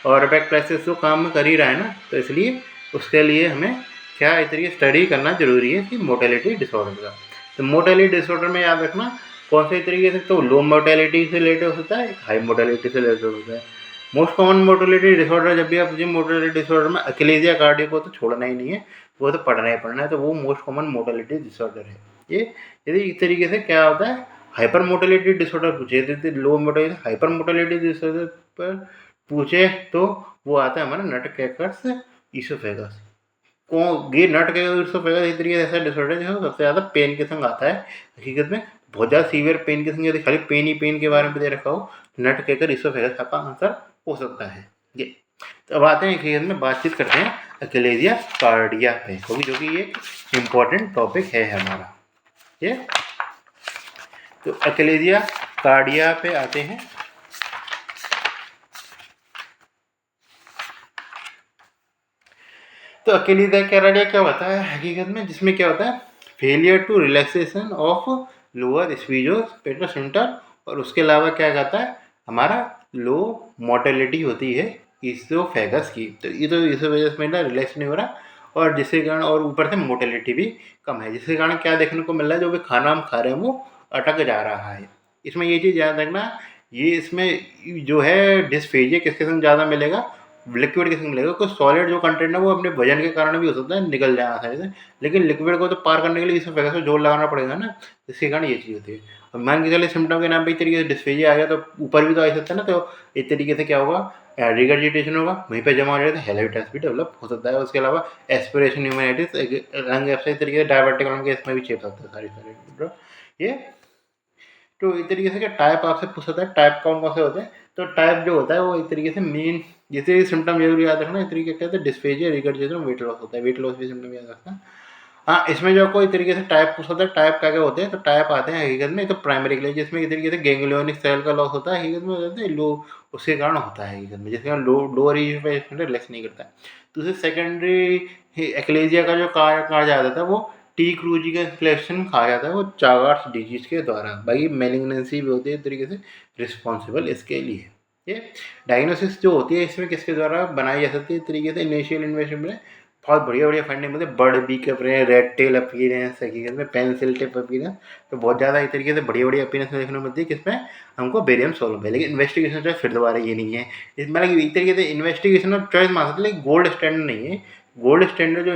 और एरोबिक प्लेक्सिस तो काम कर ही रहा है ना, तो इसलिए उसके लिए हमें क्या इस तरीके स्टडी करना जरूरी है कि मोटेलिटी डिसऑर्डर का। तो मोटेलिटी डिसऑर्डर में याद रखना कौन से तरीके से, तो लो मोटेलिटी से रिलेटेड हो सकता है, हाई मोटेलिटी से रिलेटेड होता है। मोस्ट कॉमन मोटेलिटी डिसऑर्डर, जब भी आप मोटेलिटी डिसऑर्डर में अकेलेजिया कार्डियो को तो छोड़ना ही नहीं है, वो तो पढ़ना ही पढ़ना है, तो वो मोस्ट कॉमन मोटेलिटी डिसऑर्डर है। ये यदि इस तरीके से क्या होता है, हाइपर मोटेलिटी डिसऑर्डर पूछे, यदि लो मोटेलिटी हाइपर मोटेलिटी डिसऑर्डर पर पूछे तो वो आता है हमारा नटकैकर्स ईसोफेगस। ये नट के इस तरीके से ऐसा डिसऑर्डर जो सबसे ज़्यादा पेन के संग आता है। हकीकत में बहुत ज़्यादा सीवियर पेन के संग, यदि खाली पेन ही पेन के बारे में दे रखा हो, नट कहकर इसोफेगस का आंसर हो सकता है ये। तो अब आते हैं हकीकत में बातचीत करते हैं अकेलेजिया कार्डिया पे, क्योंकि जो कि एक इम्पॉर्टेंट टॉपिक है हमारा ये। तो अकेलेजिया कार्डिया पे आते हैं। तो अकेलेजिया कार्डिया क्या होता है हकीकत में, जिसमें क्या होता है, failure to relaxation of lower स्पीजोस्पेटल सेंटर, और उसके अलावा क्या कहता है हमारा लो मोटेलिटी होती है ईसोफेगस की। तो ये तो ईसोफेगस में ना रिलैक्स नहीं हो रहा, और जिसके कारण और ऊपर से मोटेलिटी भी कम है, जिसके कारण क्या देखने को मिल रहा है, जो भी खाना हम खा रहे हैं वो अटक जा रहा है। इसमें ये चीज़ याद रखना, ये इसमें जो है डिस्फेजिया किसके संग ज़्यादा मिलेगा, लिक्विड किसको मिलेगा, कोई सॉलिड जो कंटेंट है वो अपने वजन के कारण भी हो सकता है निकल जाए आसानी से, लेकिन लिक्विड को तो पार करने के लिए इसोफेगस में जोर लगाना पड़ेगा ना, इसके कारण ये चीज़ होती है। और मान के चलिए सिम्टम के नाम पे इस तरीके से डिस्फेजिया आ गया तो ऊपर भी तो आ सकता है ना, तो इस तरीके से क्या होगा, रिगर्जिटेशन होगा, वहीं पे जमा हो जाएगा, हेलाइटिस भी डेवलप हो सकता है। उसके अलावा एस्पिरेशन न्यूमोनाइटिस, लंग एब्सेस, इस तरीके से डायबिटिक के इसमें भी चेप सकता है सारी ये। तो इस तरीके से क्या टाइप आपसे पूछ सकता है, टाइप कौन कौन से होते हैं, तो टाइप जो होता है वो एक तरीके से मेन, जैसे सिम्टम जरूर याद रखना, इस तरीके कहते हैं डिस्फेजिया, रिगर्जिटेशन, वेट लॉस होता है, वेट लॉस भी सिम्टम याद रखना। हाँ, इसमें जो कोई तरीके से टाइप पूछ सकता है, टाइप क्या क्या होते हैं, तो टाइप आते हैं हकीकत में, तो प्राइमरी के लिए जिसमें एक तरीके से गैंग्लियोनिक सेल का लॉस होता है, हकीकत में हो जाता है लो, उसके कारण होता है हकीकत में, जिसके कारण लोअर एज पे रिलैक्स नहीं करता है। दूसरे सेकेंडरी एक्लेजिया का जो कहा जाता है वो टी क्रूजी का इंफ्लेक्शन कहा जाता है, वो चागार्स डिजीज के द्वारा, भाई मेलिग्नेंसी भी होती है एक तरीके से रिस्पॉन्सिबल इसके लिए। ये डायग्नोसिस जो होती है इसमें किसके द्वारा बनाई जा सकती है, इस तरीके से इनिशियल इन्वेस्टमेंट में बहुत बढ़िया बढ़िया फाइंडिंग मिलती है, bird beak appearance, red tail appearance, हकीकत में पेंसिल टिप अपीयरेंस, तो बहुत ज़्यादा एक तरीके से बढ़िया बढ़िया अपीयरेंस देखने को मिलती है किसमें, हमको बेरियम सोलम है। लेकिन इन्वेस्टिगेशन जो है फिर दोबारा ये नहीं है, इस मतलब एक तरीके से इन्वेस्टिगेशन और चॉइस मान सकते, लेकिन गोल्ड स्टैंडर्ड नहीं है। गोल्ड स्टैंडर्ड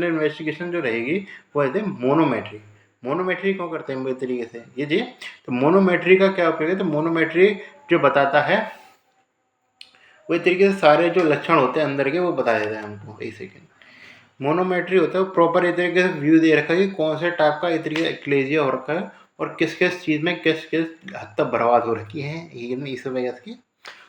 इन्वेस्टिगेशन जो रहेगी वो है मोनोमेट्री। मोनोमेट्री क्यों करते हैं इस तरीके से ये जी, तो मोनोमेट्री का क्या उपयोग है, तो मोनोमेट्री जो बताता है वो एक तरीके से सारे जो लक्षण होते हैं अंदर के वो बता देता है हमको। एक सेकेंड, मोनोमेट्री होता है वो प्रॉपर एक तरीके से व्यू दे रखा है कि कौन से टाइप का एक तरीके एक्लेजिया हो रखा है और किस किस चीज़ में किस किस हद तक बर्बाद हो रखी है इस वजह की।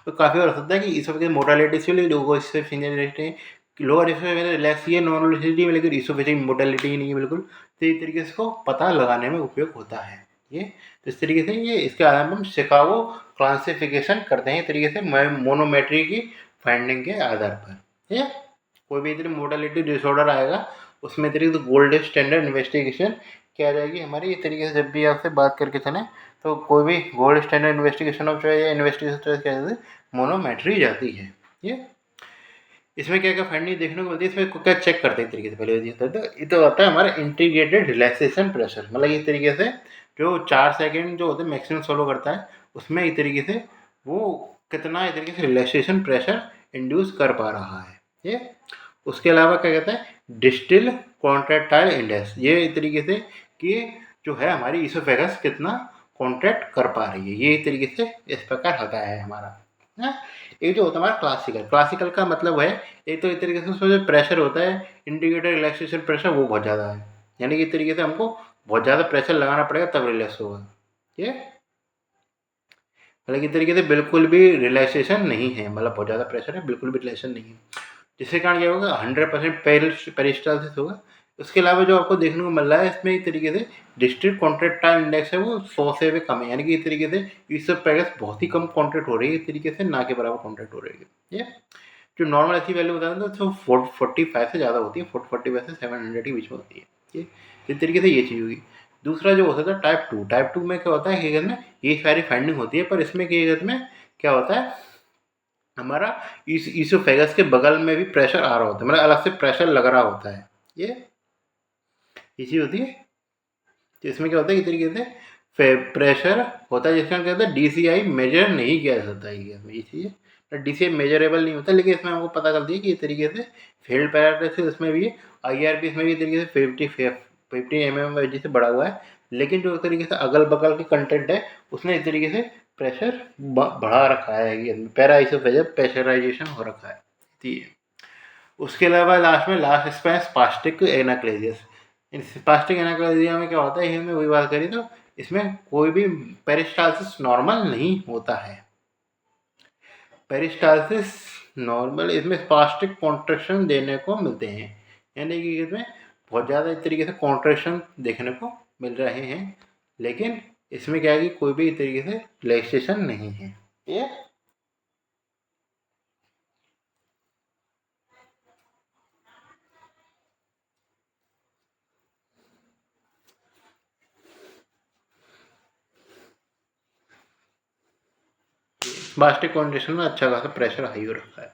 तो काफ़ी बार हो सकता है कि इस वजह मोडालिटी से लोगों से फिंगर लोअर रिलैक्सी है नॉन रिलैक्सिटी में, लेकिन इसोफेजिक मोडालिटी नहीं है बिल्कुल, तो इस तरीके से इसको पता लगाने में उपयोग होता है ये। तो इस तरीके से ये इसके आधार पर हम शिकागो क्लासिफिकेशन करते हैं, इस तरीके से मोनोमेट्री की फाइंडिंग के आधार पर। ठीक है, कोई भी इतनी मोडालिटी डिसऑर्डर आएगा उसमें तरीके से गोल्ड स्टैंडर्ड इन्वेस्टिगेशन क्या जाएगी हमारी, इस तरीके से जब भी आपसे बात करके चलें तो कोई भी gold standard investigation of choice या इन्वेस्टिगेशन चॉइस क्या जाती है, मोनोमेट्री जाती है ये। इसमें क्या क्या फाइंडिंग देखने को मिलती है, इसमें क्या चेक करते हैं तरीके से, पहले ये तो होता है हमारा इंटीग्रेटेड रिलैक्सेशन प्रेशर, मतलब इस तरीके से जो 4 सेकेंड जो होते हैं मैक्सिमम सोलो करता है उसमें इस तरीके से वो कितना इस तरीके से रिलैक्सेशन प्रेशर इंड्यूस कर पा रहा है ये। उसके अलावा क्या कहता है डिस्टिल कॉन्ट्रैक्टाइल इंडेक्स, ये इस तरीके से कि जो है हमारी इसोफेगस कितना कॉन्ट्रैक्ट कर पा रही है, ये इस तरीके से इस प्रकार होता है हमारा ना। एक जो होता है हमारा क्लासिकल का मतलब है एक तो इस तरीके से उसमें जो प्रेशर होता है इंडिकेटर रिलैक्सेशन प्रेशर वो बहुत ज़्यादा है, यानी कि इस तरीके से हमको बहुत ज़्यादा प्रेशर लगाना पड़ेगा तब रिलैक्स होगा ये। मतलब इस तरीके से बिल्कुल भी रिलैक्सेशन नहीं है, मतलब बहुत ज़्यादा प्रेशर है बिल्कुल भी रिलैक्सेशन नहीं है, जिसके कारण क्या होगा 100% पेरिस्टाल्सिस होगा। उसके अलावा जो आपको देखने को मिल रहा है इसमें एक तरीके से डिस्ट्रिक्ट कॉन्ट्रैक्टाइल इंडेक्स है वो 100 से भी कम है, यानी कि इस तरीके से इसोफेगस बहुत ही कम कॉन्ट्रैक्ट हो रही है इस तरीके से, ना के बराबर कॉन्ट्रैक्ट हो रही है ये। जो नॉर्मल ऐसी वैल्यू बताते हैं तो 45 से ज़्यादा होती है, 45 से 700 के बीच में होती है ये। इस तरीके से ये चीज़ होगी। दूसरा जो होता है टाइप टू में क्या होता है हकीकत में ये सारी फाइंडिंग होती है, पर इसमें हकीकत में क्या होता है हमारा इसोफेगस के बगल में भी प्रेशर आ रहा होता है, मतलब अलग से प्रेशर लग रहा होता है ये चीज़ होती है। तो इसमें क्या होता है इस तरीके से प्रेशर होता है जिसका क्या होता है DCI मेजर नहीं किया जा सकता है ये चीज़, DCI मेजरेबल नहीं होता, लेकिन इसमें हमको पता चलती है कि इस तरीके से फील्ड पैरालिसिस इसमें भी IRP इसमें भी इस तरीके से 50 mm से बढ़ा हुआ है, लेकिन जो तरीके से अगल बगल के कंटेंट है उसने इस तरीके से प्रेशर बढ़ा रखा है, पैरा इसोफेजिक प्रेशराइजेशन हो रखा है ठीक है। उसके अलावा लास्ट स्पास्टिक एनाक्लेजियस, स्पास्टिक एनाक्लेजिया में क्या होता है इसमें वही बात करें तो इसमें कोई भी पेरिस्टाल्सिस नॉर्मल नहीं होता है, पेरिस्टाल्सिस नॉर्मल इसमें स्पास्टिक कॉन्ट्रैक्शन देने को मिलते हैं, यानी कि इसमें बहुत ज़्यादा इस तरीके से कॉन्ट्रैक्शन देखने को मिल रहे हैं, लेकिन इसमें क्या है कि कोई भी तरीके से रिलैक्सेशन नहीं है ये। स्पास्टिक कॉन्ट्रैक्शन में अच्छा खासा प्रेशर हाई हो रखा है,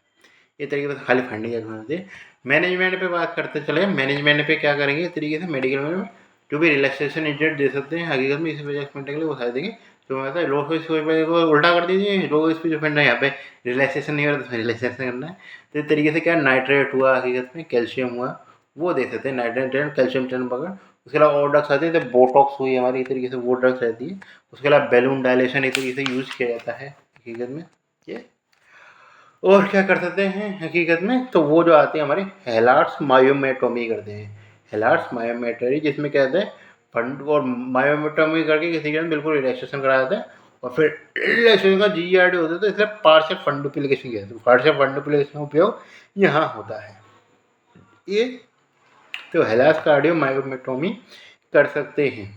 ये तरीके से खाली फंडिंग है। मैनेजमेंट पे बात करते चले, मैनेजमेंट पे क्या करेंगे इस तरीके से मेडिकल में जो भी रिलैक्सेशन एजेंट दे सकते हैं हकीकत में इस वजह के लिए वो सारे देंगे, तो मतलब लो स्पीड पे को उल्टा कर दीजिए, लो स्पीड पे यहाँ पे रिलैक्सेशन नहीं हो रहा, तो रिलैक्सेशन करना है। तो इस तरीके से क्या नाइट्रेट हुआ, हकीकत में कैल्शियम हुआ, वो दे सकते हैं, नाइट्रेट एंड कैल्शियम चैनल पकड़। उसके अलावा और ड्रग्स आती है, तो बोटॉक्स हुई हमारी, इस तरीके से वो ड्रग्स रहती है। उसके अलावा बैलून डायलेशन इस तरीके से यूज़ किया जाता है हकीकत में ये। और क्या कर सकते हैं हकीकत में, तो वो जो आती है हमारी हेलार्ड्स मायोमेटोमी करते हैं, हेलार्ड्स मायोमेटरी, जिसमें क्या कहते हैं फंड और मायोमेटोमी करके किसी के बिल्कुल रिलैक्सेशन करा देते हैं, और फिर रिलैक्सेशन का GERD होता है, तो इसलिए पार्शियल फंडुप्लिकेशन कहते हैं। पार्शियल फंडुप्लिकेशन का उपयोग यहाँ होता है ये। तो हेलार्ड्स कार्डियो मायोमेटोमी कर सकते हैं।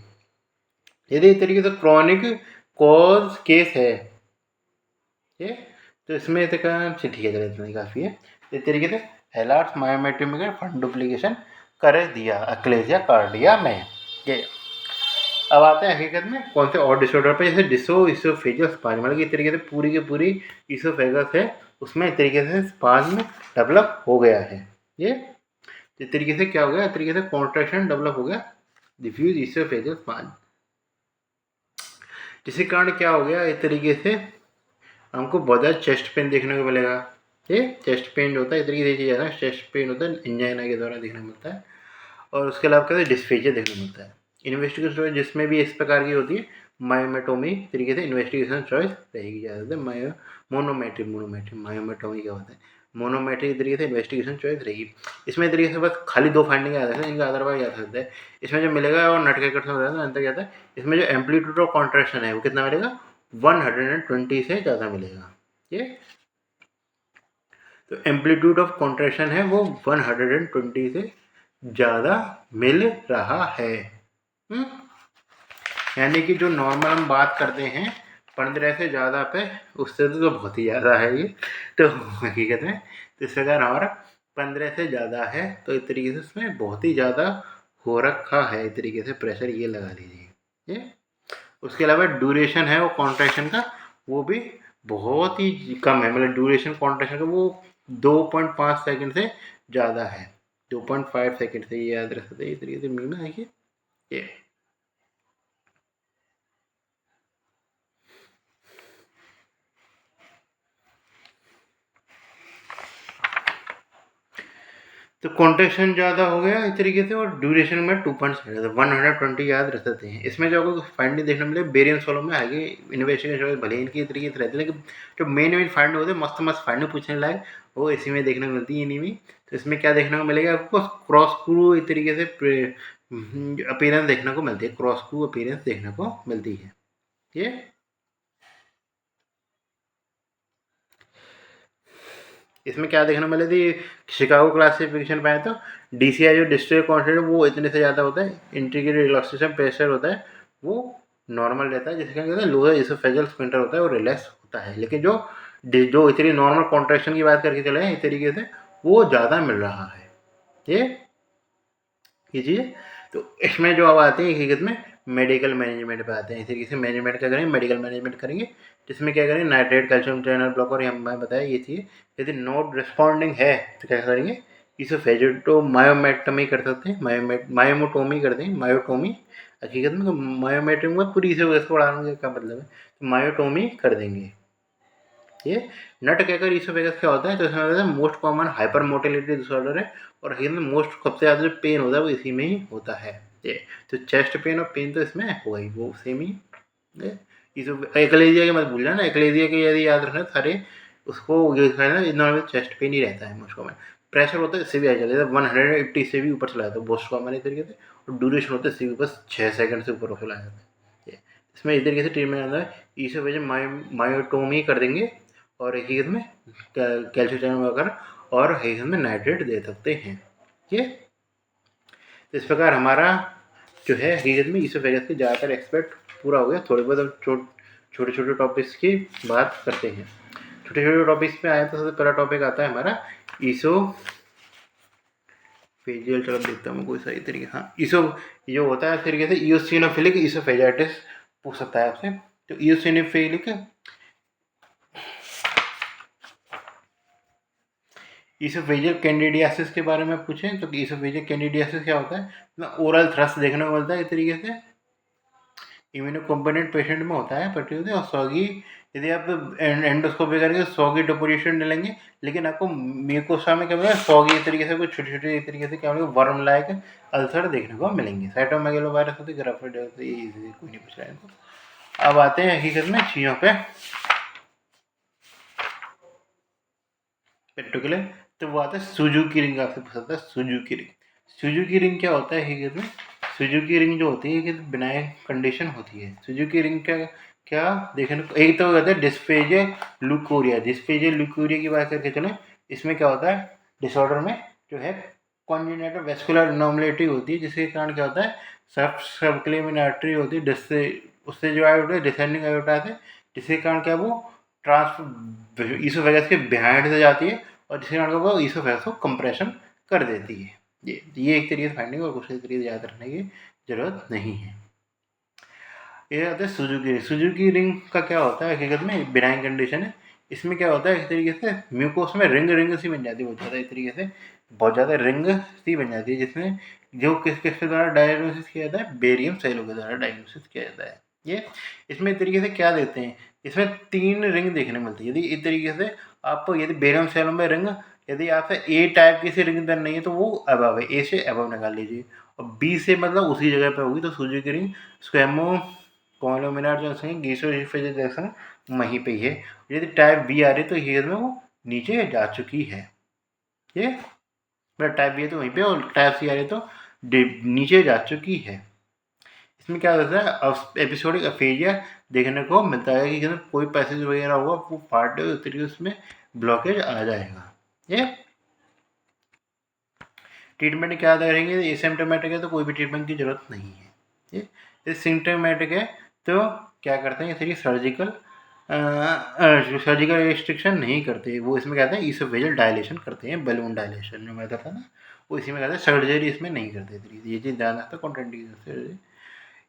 यदि इस तरीके से क्रॉनिक कॉज केस है ये, तो इसमें तो ठीक है, चलो इतना ही काफ़ी है। इस तरीके से हेलार्ड्स मायोमेटोमी का फंडुप्लिकेशन कर दिया अक्लेजिया कार्डिया में ये। अब आते हैं हकीकत में कौन से और डिसऑर्डर पे, जैसे इसोफेजियल स्पाज्म, मतलब कि इस तरीके से पूरी की पूरी इसोफेगस है, उसमें इस तरीके से स्पाज्म डेवलप हो गया है ये। इस तरीके से क्या हो गया, इस तरीके से कॉन्ट्रैक्शन डेवलप हो गया, डिफ्यूज इसोफेजियल स्पाज्म, जिसके कारण क्या हो गया, इस तरीके से हमको बहुत ज़्यादा चेस्ट पेन देखने को मिलेगा। ये चेस्ट पेन होता है, इस तरीके से चीज़ है, चेस्ट पेन होता है, एंजाइना के द्वारा देखने को मिलता है। और उसके अलावा क्या डिस्फेजिया देखने को मिलता है। इन्वेस्टिगेशन चॉइस जिसमें भी इस प्रकार की होती है, मायोमेटोमी तरीके से इन्वेस्टिगेशन चॉइस रहेगी ज़्यादातर। मोनोमेट्रिक मायोमेटोमी क्या होता है, मोनोमेट्रिक तरीके से इन्वेस्टिगेशन चॉइस रहेगी। इसमें तरीके से बस खाली 2 फाइंडिंग आ सकते हैं, इनका अदरवाइज आ सकता है। इसमें जो मिलेगा और नट के कट से बताया अंतर क्या आता है, इसमें जो एम्पलीट्यूड ऑफ कॉन्ट्रैक्शन है वो कितना मिलेगा, 120 से ज़्यादा मिलेगा ये। तो एम्पलीट्यूड ऑफ कॉन्ट्रैक्शन है वो 120 से ज़्यादा मिल रहा है। यानी कि जो नॉर्मल हम बात करते हैं 15 से ज़्यादा पे, उससे तो बहुत ही ज़्यादा है ये। तो हकीकत में तो इस प्रकार हमारा 15 से ज़्यादा है, तो इस तरीके से इसमें बहुत ही ज़्यादा हो रखा है, इस तरीके से प्रेशर ये लगा लीजिए ये। उसके अलावा ड्यूरेशन है वो कॉन्ट्रैक्शन का, वो भी बहुत ही कम है, मतलब ड्यूरेशन कॉन्ट्रैक्शन का वो 2.5 सेकंड से ज़्यादा है, 2.5 सेकंड से, ये याद रख सकते हैं इस तरीके से मीन है कि ये। तो कॉन्ट्रैक्शन ज़्यादा हो गया इस तरीके से, और ड्यूरेशन में 120 याद रख सकते हैं। इसमें जो आपको फाइंडिंग देखने मिले बेरियम सोलो में आगे इन्वेस्टिगेशन भले इनकी तरीके से रहते हैं, लेकिन जो मेन फाइंड होते हैं मस्त मस्त फाइंडिंग पूछने लायक, वो इसी में देखने को मिलती है इन्हीं में। तो इसमें क्या देखने को मिलेगा आपको, क्रॉस क्रू इस तरीके से अपीयरेंस देखने को मिलती है, क्रॉस क्रू अपीयरेंस देखने को मिलती है ये। इसमें क्या देखने मिले थी, शिकागो क्लासिफिकेशन पाए तो DCI जो डिस्ट्रिक्ट कॉन्सेंट वो इतने से ज़्यादा होता है, इंटीग्रेटेड रिलैक्सेशन प्रेशर होता है वो नॉर्मल रहता है, जिसका कहते हैं लोअर इसोफेजियल स्फिंक्टर होता है वो रिलैक्स होता है। लेकिन जो जो इतनी नॉर्मल कॉन्ट्रैक्शन की बात करके चले हैं इस तरीके से, वो ज़्यादा मिल रहा है ये चीज़। तो इसमें जो अब आते हैं हकीकत में मेडिकल मैनेजमेंट पे आते हैं। इस तरीके से मैनेजमेंट क्या करेंगे, मेडिकल मैनेजमेंट करेंगे, जिसमें क्या करेंगे नाइट्रेट कैल्शियम चैनल ब्लॉकर, मैं बताया ये चीज़। यदि नॉट रिस्पॉन्डिंग है तो क्या करेंगे, इसे मायोमेटोमी कर सकते हैं, मायोमोटोमी कर देंगे, मायोटोमी हकीकत में। तो मायोमेटोमी में पूरी इसे इसको बढ़ाने का मतलब है, तो मायोटोमी कर देंगे ये। नट कहकर इसोफेगस क्या होता है, तो इसमें होता है most common hyper motility disorder है, और हकीकत में मोस्ट सबसे ज़्यादा जो पेन होता है वो इसी में ही होता है ये। तो चेस्ट पेन और पेन तो इसमें होगा ही, वो सेम ही एक्लेजिया के मत भूल जाना, एक्लेजिया के यदि याद रखना सारे उसको नॉर्मल चेस्ट पेन ही रहता है मोस्ट कॉमन। प्रेशर होता है इससे भी आ जाता है 180 से भी ऊपर चला जाता है मोस्ट कॉमन इस तरीके से, और ड्यूरेशन होता है इससे भी बस 6 सेकंड से ऊपर चला जाता है। इसमें इस तरीके से ट्रीटमेंट आता है, इसे वजह मायोटोमी कर देंगे, और हकीकत में कैल्शियम चैनल वगैरह, और हकीकत में नाइट्रेट दे सकते हैं ये। तो इस प्रकार हमारा जो है हकीकत में इसोफेगस के ज़्यादातर एक्सपेक्ट पूरा हो गया। थोड़े बहुत अब छोटे छोटे टॉपिक्स की बात करते हैं। छोटे छोटे टॉपिक्स में आया तो सबसे पहला टॉपिक आता है हमारा इसोफेजियल। चलो देखता हूँ कोई सही तरीके, हाँ जो होता है इस तरीके से इयोसिनोफिलिक इसोफेजाइटिस पूछ सकता है आपसे। तो इयोसिनोफिलिक इसोफेजियल कैंडिडियासिस के बारे में पूछें तो इसोफेजियल कैंडिडियासिस क्या होता है, ओरल थ्रस्ट देखने को मिलता है इस तरीके से, इम्यूनो कॉम्पोनेंट पेशेंट में होता है पर्टिकुलरली, और सॉगी यदि आप एंडोस्कोपी करेंगे सॉगी डिपोजिशन मिलेंगे, लेकिन आपको म्यूकोसा में क्या मिलेगा, सॉगी तरीके से कुछ छोटे छोटे तरीके से क्या मिलेगा, वर्म लाइक अल्सर देखने को मिलेंगे। साइटोमेगालोवायरस होती है, ग्राफिड होती है, कोई नहीं पूछ रहा है इनको। अब आते हैं हकीकत में चीज़ों पे पर्टिकुलर, तो वो आता है सुजुकी रिंग। आपसे पूछा था सुजुकी रिंग। सुजुकी रिंग क्या होता है हकीकत में, सुजुकी रिंग जो होती है कि बिनाइन कंडीशन होती है। सुजुकी रिंग क्या क्या देखने को, एक तो कहते हैं डिस्पेजिया लुकोरिया। डिस्पेजिया लुकोरिया की बात करके चलें, इसमें क्या होता है डिसऑर्डर में जो है कॉन्जेनिटल वेस्कुलर एनोमलिटी होती है, जिसके कारण क्या होता है सबक्लेवियन आर्टरी होती है, जिससे उससे जो आयोटा डिसेंडिंग आयोटा है, जिसके कारण क्या वो ट्रांस ईसोफेगस के बिहाइंड से जाती है, और जिसके कारण वो ईसोफेगस को कंप्रेशन कर देती है। ये एक तरीके से फाइंडिंग, और दूसरे तरीके से याद रखने की जरूरत नहीं है। ये आता है सुजुकी। सुजुकी रिंग का क्या होता है हकीकत में, बिनाइन कंडीशन है। इसमें क्या होता है एक तरीके से म्यूकोस में रिंग रिंग सी बन जाती है बहुत ज़्यादा, एक तरीके से बहुत ज़्यादा रिंग सी बन जाती है, जिसमें जो किसके द्वारा डायग्नोसिस किया जाता है, बेरियम सेलों के द्वारा डायग्नोसिस किया जाता है। ये इसमें एक तरीके से क्या देते हैं, इसमें 3 रिंग देखने मिलती है। यदि इस तरीके से आपको यदि बेरियम सेलों में रिंग, यदि आपसे ए टाइप की सी रिंग नहीं है तो वो अबव है, ए से अबव निकाल लीजिए, और बी से मतलब उसी जगह पे होगी, तो सुजुकी रिंग स्क्वेमो कॉलोमिनार जंक्शन गीसोफेजिक जंक्शन वहीं पे ही है। यदि टाइप बी आ रही तो हेयर में वो नीचे जा चुकी है, ये मतलब टाइप बी है तो वहीं पे, और टाइप सी आ रही तो नीचे जा चुकी है। इसमें क्या होता है अब एपिसोडिक अफेजिया देखने को मिलता है कि कोई पैसेज वगैरह होगा वो पार्ट तरीके उसमें ब्लॉकेज आ जाएगा। ये ट्रीटमेंट क्या करेंगे, एसिम्प्टोमेटिक है तो कोई भी ट्रीटमेंट की जरूरत नहीं है। ये सिम्टोमेटिक है तो क्या करते हैं, इसलिए सर्जिकल रिस्ट्रिक्शन नहीं करते वो, इसमें कहते हैं ईसोफेजियल डायलेशन करते हैं, बलून डायलेशन जो मैं कहता था ना, वो इसी में कहते हैं, सर्जरी इसमें नहीं करते। ये चीज़ ध्यान रखता है कॉन्ट्रेंडिकेशन।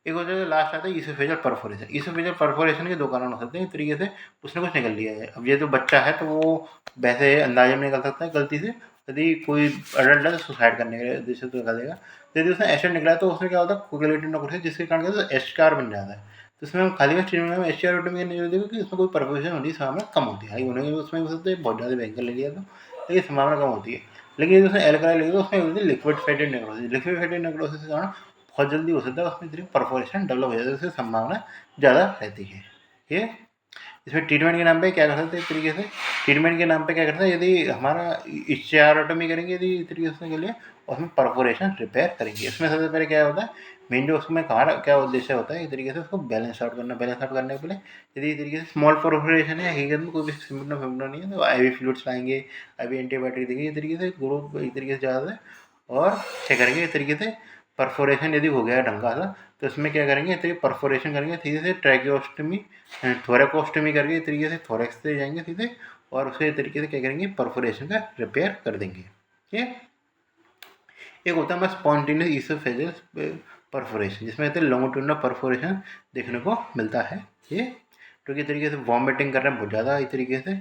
एक होता है लास्ट आता है ईसोफेजियल परफोरेशन। ईसोफेजियल परफोरेशन के 2 कारण हो सकते हैं, एक तरीके से उसने कुछ निकल लिया है। अब ये तो बच्चा है तो वो वैसे अंदाजे में निकल सकता है गलती से, यदि कोई अडल्ट है तो सुसाइड करने के उद्देश्य तो निकालेगा। यदि उसने एसिड निकला तो उसमें क्या होता है कोगुलेटिव नोकोसिस, जिसके कारण क्या होता है एस्कार बन जाता है। तो उसमें हम खाली ट्रीटमेंट में एस्टियारोटमी करने की जरूरत है, क्योंकि उसमें कोई परफोरेशन होने की संभावना कम होती है। होने की उसमें हो सकता है बहुत ज़्यादा भयंकर ले लिया तो, लेकिन संभावना कम होती है। लेकिन यदि उसने एल्कलाइन ले लिया तो उसमें होती है लिक्विड फेटेड नेक्रोसिस। लिक्विड फेटेड नेक्रोसिस के कारण बहुत जल्दी हो सकता है उसमें इतनी परफोरेशन डेवलप हो जाती है, उसकी संभावना ज़्यादा रहती है। ठीक है, इसमें ट्रीटमेंट के नाम पे क्या कर सकते हैं, एक तरीके से ट्रीटमेंट के नाम पे क्या करते हैं, यदि हमारा स्टेरोटमी करेंगे यदि इस तरीके से के लिए, और उसमें परफोरेशन रिपेयर करेंगे। इसमें सबसे पहले क्या होता है मेन जो उसमें कहा क्या उद्देश्य होता है, इस तरीके से उसको बैलेंस आउट करना। बैलेंस आउट करने के पहले यदि इस तरीके से स्मॉल परफोरेशन है, हकीकत में कोई भी सिम्टम नहीं है, तो आई वी फ्लूइड्स लाएंगे, आई वी एंटीबायोटिक देंगे, इस तरीके से ग्रोथ एक तरीके से ज़्यादा है, और क्या करेंगे इस तरीके से परफोरेशन यदि हो गया ढंगा सा, तो इसमें क्या करेंगे इस तरीके परफोरेशन करेंगे सीधे से ट्रैकियोस्टमी थोरेकोस्टमी करके इस तरीके से थोरेक्स से जाएंगे सीधे, और उसे तरीके से क्या करेंगे परफोरेशन का रिपेयर कर देंगे। ठीक है, एक होता है हमारा स्पॉन्टेनियस ईसोफेजियल परफोरेशन, जिसमें कहते हैं लॉन्गिट्यूडिनल परफोरेशन देखने को मिलता है। ये क्योंकि तरीके से वॉमिटिंग कर रहे हैं बहुत ज़्यादा इस तरीके से,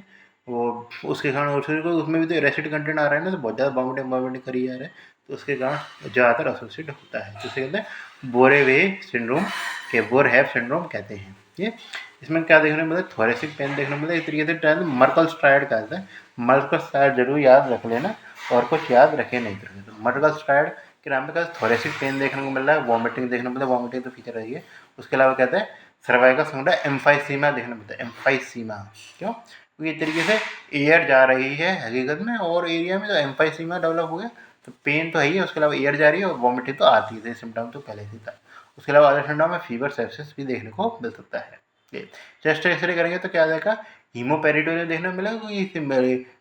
वो उसके कारण उसमें भी तो एसिड कंटेंट आ रहा है ना, तो बहुत ज़्यादा वॉमिटिंग करी जा रहा है, तो उसके कारण ज़्यादातर एसोसिएट होता है, जिसे कहते हैं बोरेवे सिंड्रोम के बोरहेव सिंड्रोम कहते हैं। ये इसमें क्या देखने को मिलता है, थोरेसिक पेन देखने को मिलता है, इस तरीके से मर्कल स्ट्राइड कहता है। मर्कल स्ट्राइड जरूर याद रख लेना, और कुछ याद रखे नहीं तो मर्कल स्ट्राइड के नाम पे थोरेसिक पेन देखने को मिल रहा है, वॉमिटिंग देखने को मिलता है, वॉमिटिंग तो फीचर रही है। उसके अलावा कहते हैं सर्वाइकल संगठन एम्फाइसीमा देखने को मिलता है, एम्फाइसीमा क्यों, क्योंकि इस तरीके से एयर जा रही है हकीकत में, और एरिया में तो एम्फाइसीमा डेवलप हो गया, तो पेन तो है ही है, उसके अलावा एयर जा रही है और वॉमिटिंग तो आती है, सिम्टम तो पहले से था। उसके अलावा अदर सिम्टम में फीवर सेप्सिस भी देखने को मिल सकता है। चेस्ट एक्सरे करेंगे तो क्या देखा, हीमोपेरिटोनियम देखने को मिला, क्योंकि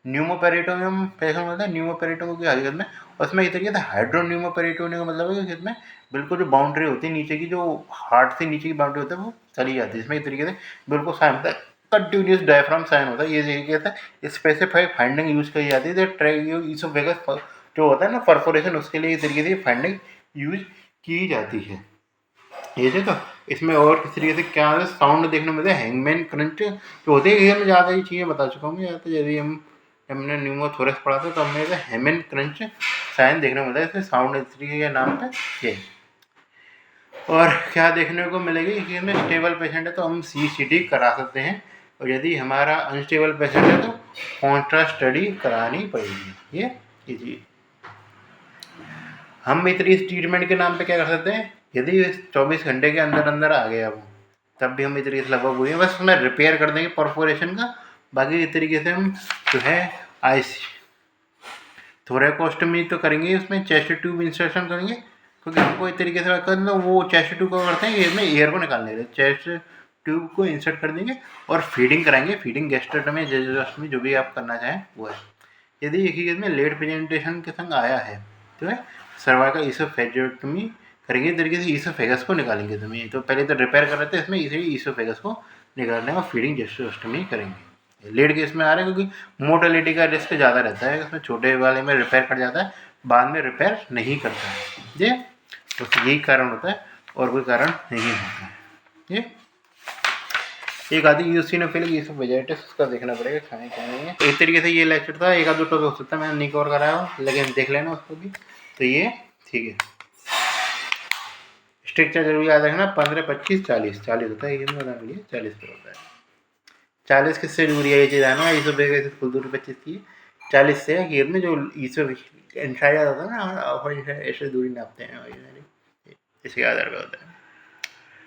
न्यूमोपेरिटोनियम देखने को मिलता है, न्यूमोपेरिटोनियम की हकीकत में। उसमें इस तरीके से हाइड्रोन्यूमोपेरिटोनियम का मतलब है कि इसमें बिल्कुल जो बाउंड्री होती है नीचे की, जो हार्ट से नीचे की बाउंड्री होती है वो चली जाती है। इसमें इस तरीके से बिल्कुल साइन होता है, कंटिन्यूस डायफ्राम साइन होता है। ये तरीके से स्पेसिफाइड फाइंडिंग यूज करी जाती है, ट्रैक ईसोफेगस जो होता है ना परफोरेशन, उसके लिए इस तरीके से फाइंडिंग यूज की जाती है। ये तो इसमें और किस तरीके से क्या साउंड देखने को मिलता है, हैंगमैन क्रंच जो होते हैं, ये मैं ज़्यादा ही चीज़ें बता चुका हूँ। या तो यदि हमने न्यूमोथोरक्स पढ़ा था तो हमने हैमन क्रंच साइन देखने को मिलता है, इसमें साउंड इस तरीके के नाम पे ये। और क्या देखने को मिलेगी कि हमें स्टेबल पेशेंट है तो हम CCT करा सकते हैं, और यदि हमारा अनस्टेबल पेशेंट है तो कॉन्ट्रास्ट स्टडी करानी पड़ेगी। ये कीजिए। हम इतनी ट्रीटमेंट के नाम पे क्या कर सकते हैं, यदि 24 घंटे के अंदर अंदर आ गया वो, तब भी हम इस तरीके से लगभग हुई है, बस उसमें रिपेयर कर देंगे परफोरेशन का। बाकी इस तरीके से हम जो है आईसी थोरेकोस्टमी तो करेंगे, उसमें चेस्ट ट्यूब इंसर्शन करेंगे, क्योंकि हमको इस तरीके से करना, वो चेस्ट ट्यूब को करते हैं इसमें एयर को निकालने के लिए चेस्ट ट्यूब को इंसर्ट कर देंगे और फीडिंग कराएंगे, फीडिंग गैस्ट्रेटमी जेजुस्टमी जो भी आप करना चाहें वो है। यदि एक ही केस में लेट प्रेजेंटेशन के संग आया है तो है सर्वाइकल ईसोफेगोटमी करेंगे, इस तरीके से ईसोफेगस को निकालेंगे। तो पहले तो रिपेयर कर रहे थे, इसमें इसे ईसोफेगस को निकालने और फीडिंग गैस्ट्रोस्टमी करेंगे। लेट केस में आ रहे हैं क्योंकि मोर्टेलिटी का रिस्क ज़्यादा रहता है, इसमें छोटे वाले में रिपेयर कर जाता है, बाद में रिपेयर नहीं करता है ये, तो यही कारण होता है और कोई कारण नहीं होता है। ये एक आधी यूसिनोफिलिक ईसोफेजाइटिस उसका देखना पड़ेगा खाने क्या नहीं है। तो इस तरीके से ये लेक्चर था, एक आधो टॉपिक हो सकता है मैंने नहीं कवर कराया हो, लेकिन देख लेना उसको भी। तो ये ठीक है, स्ट्रक्चर जरूर याद रखना, 15, 25, 40 होता है, ये बना लिए 40 पर होता है। 40 किससे दूरी है ये चीज़ आना, ईसोफेगस कुल दूरी 25 की, 40 से घेर में जो ईसो इंसाइड होता है ना, ऐसे दूरी नापते हैं इसके आधार पर होता है।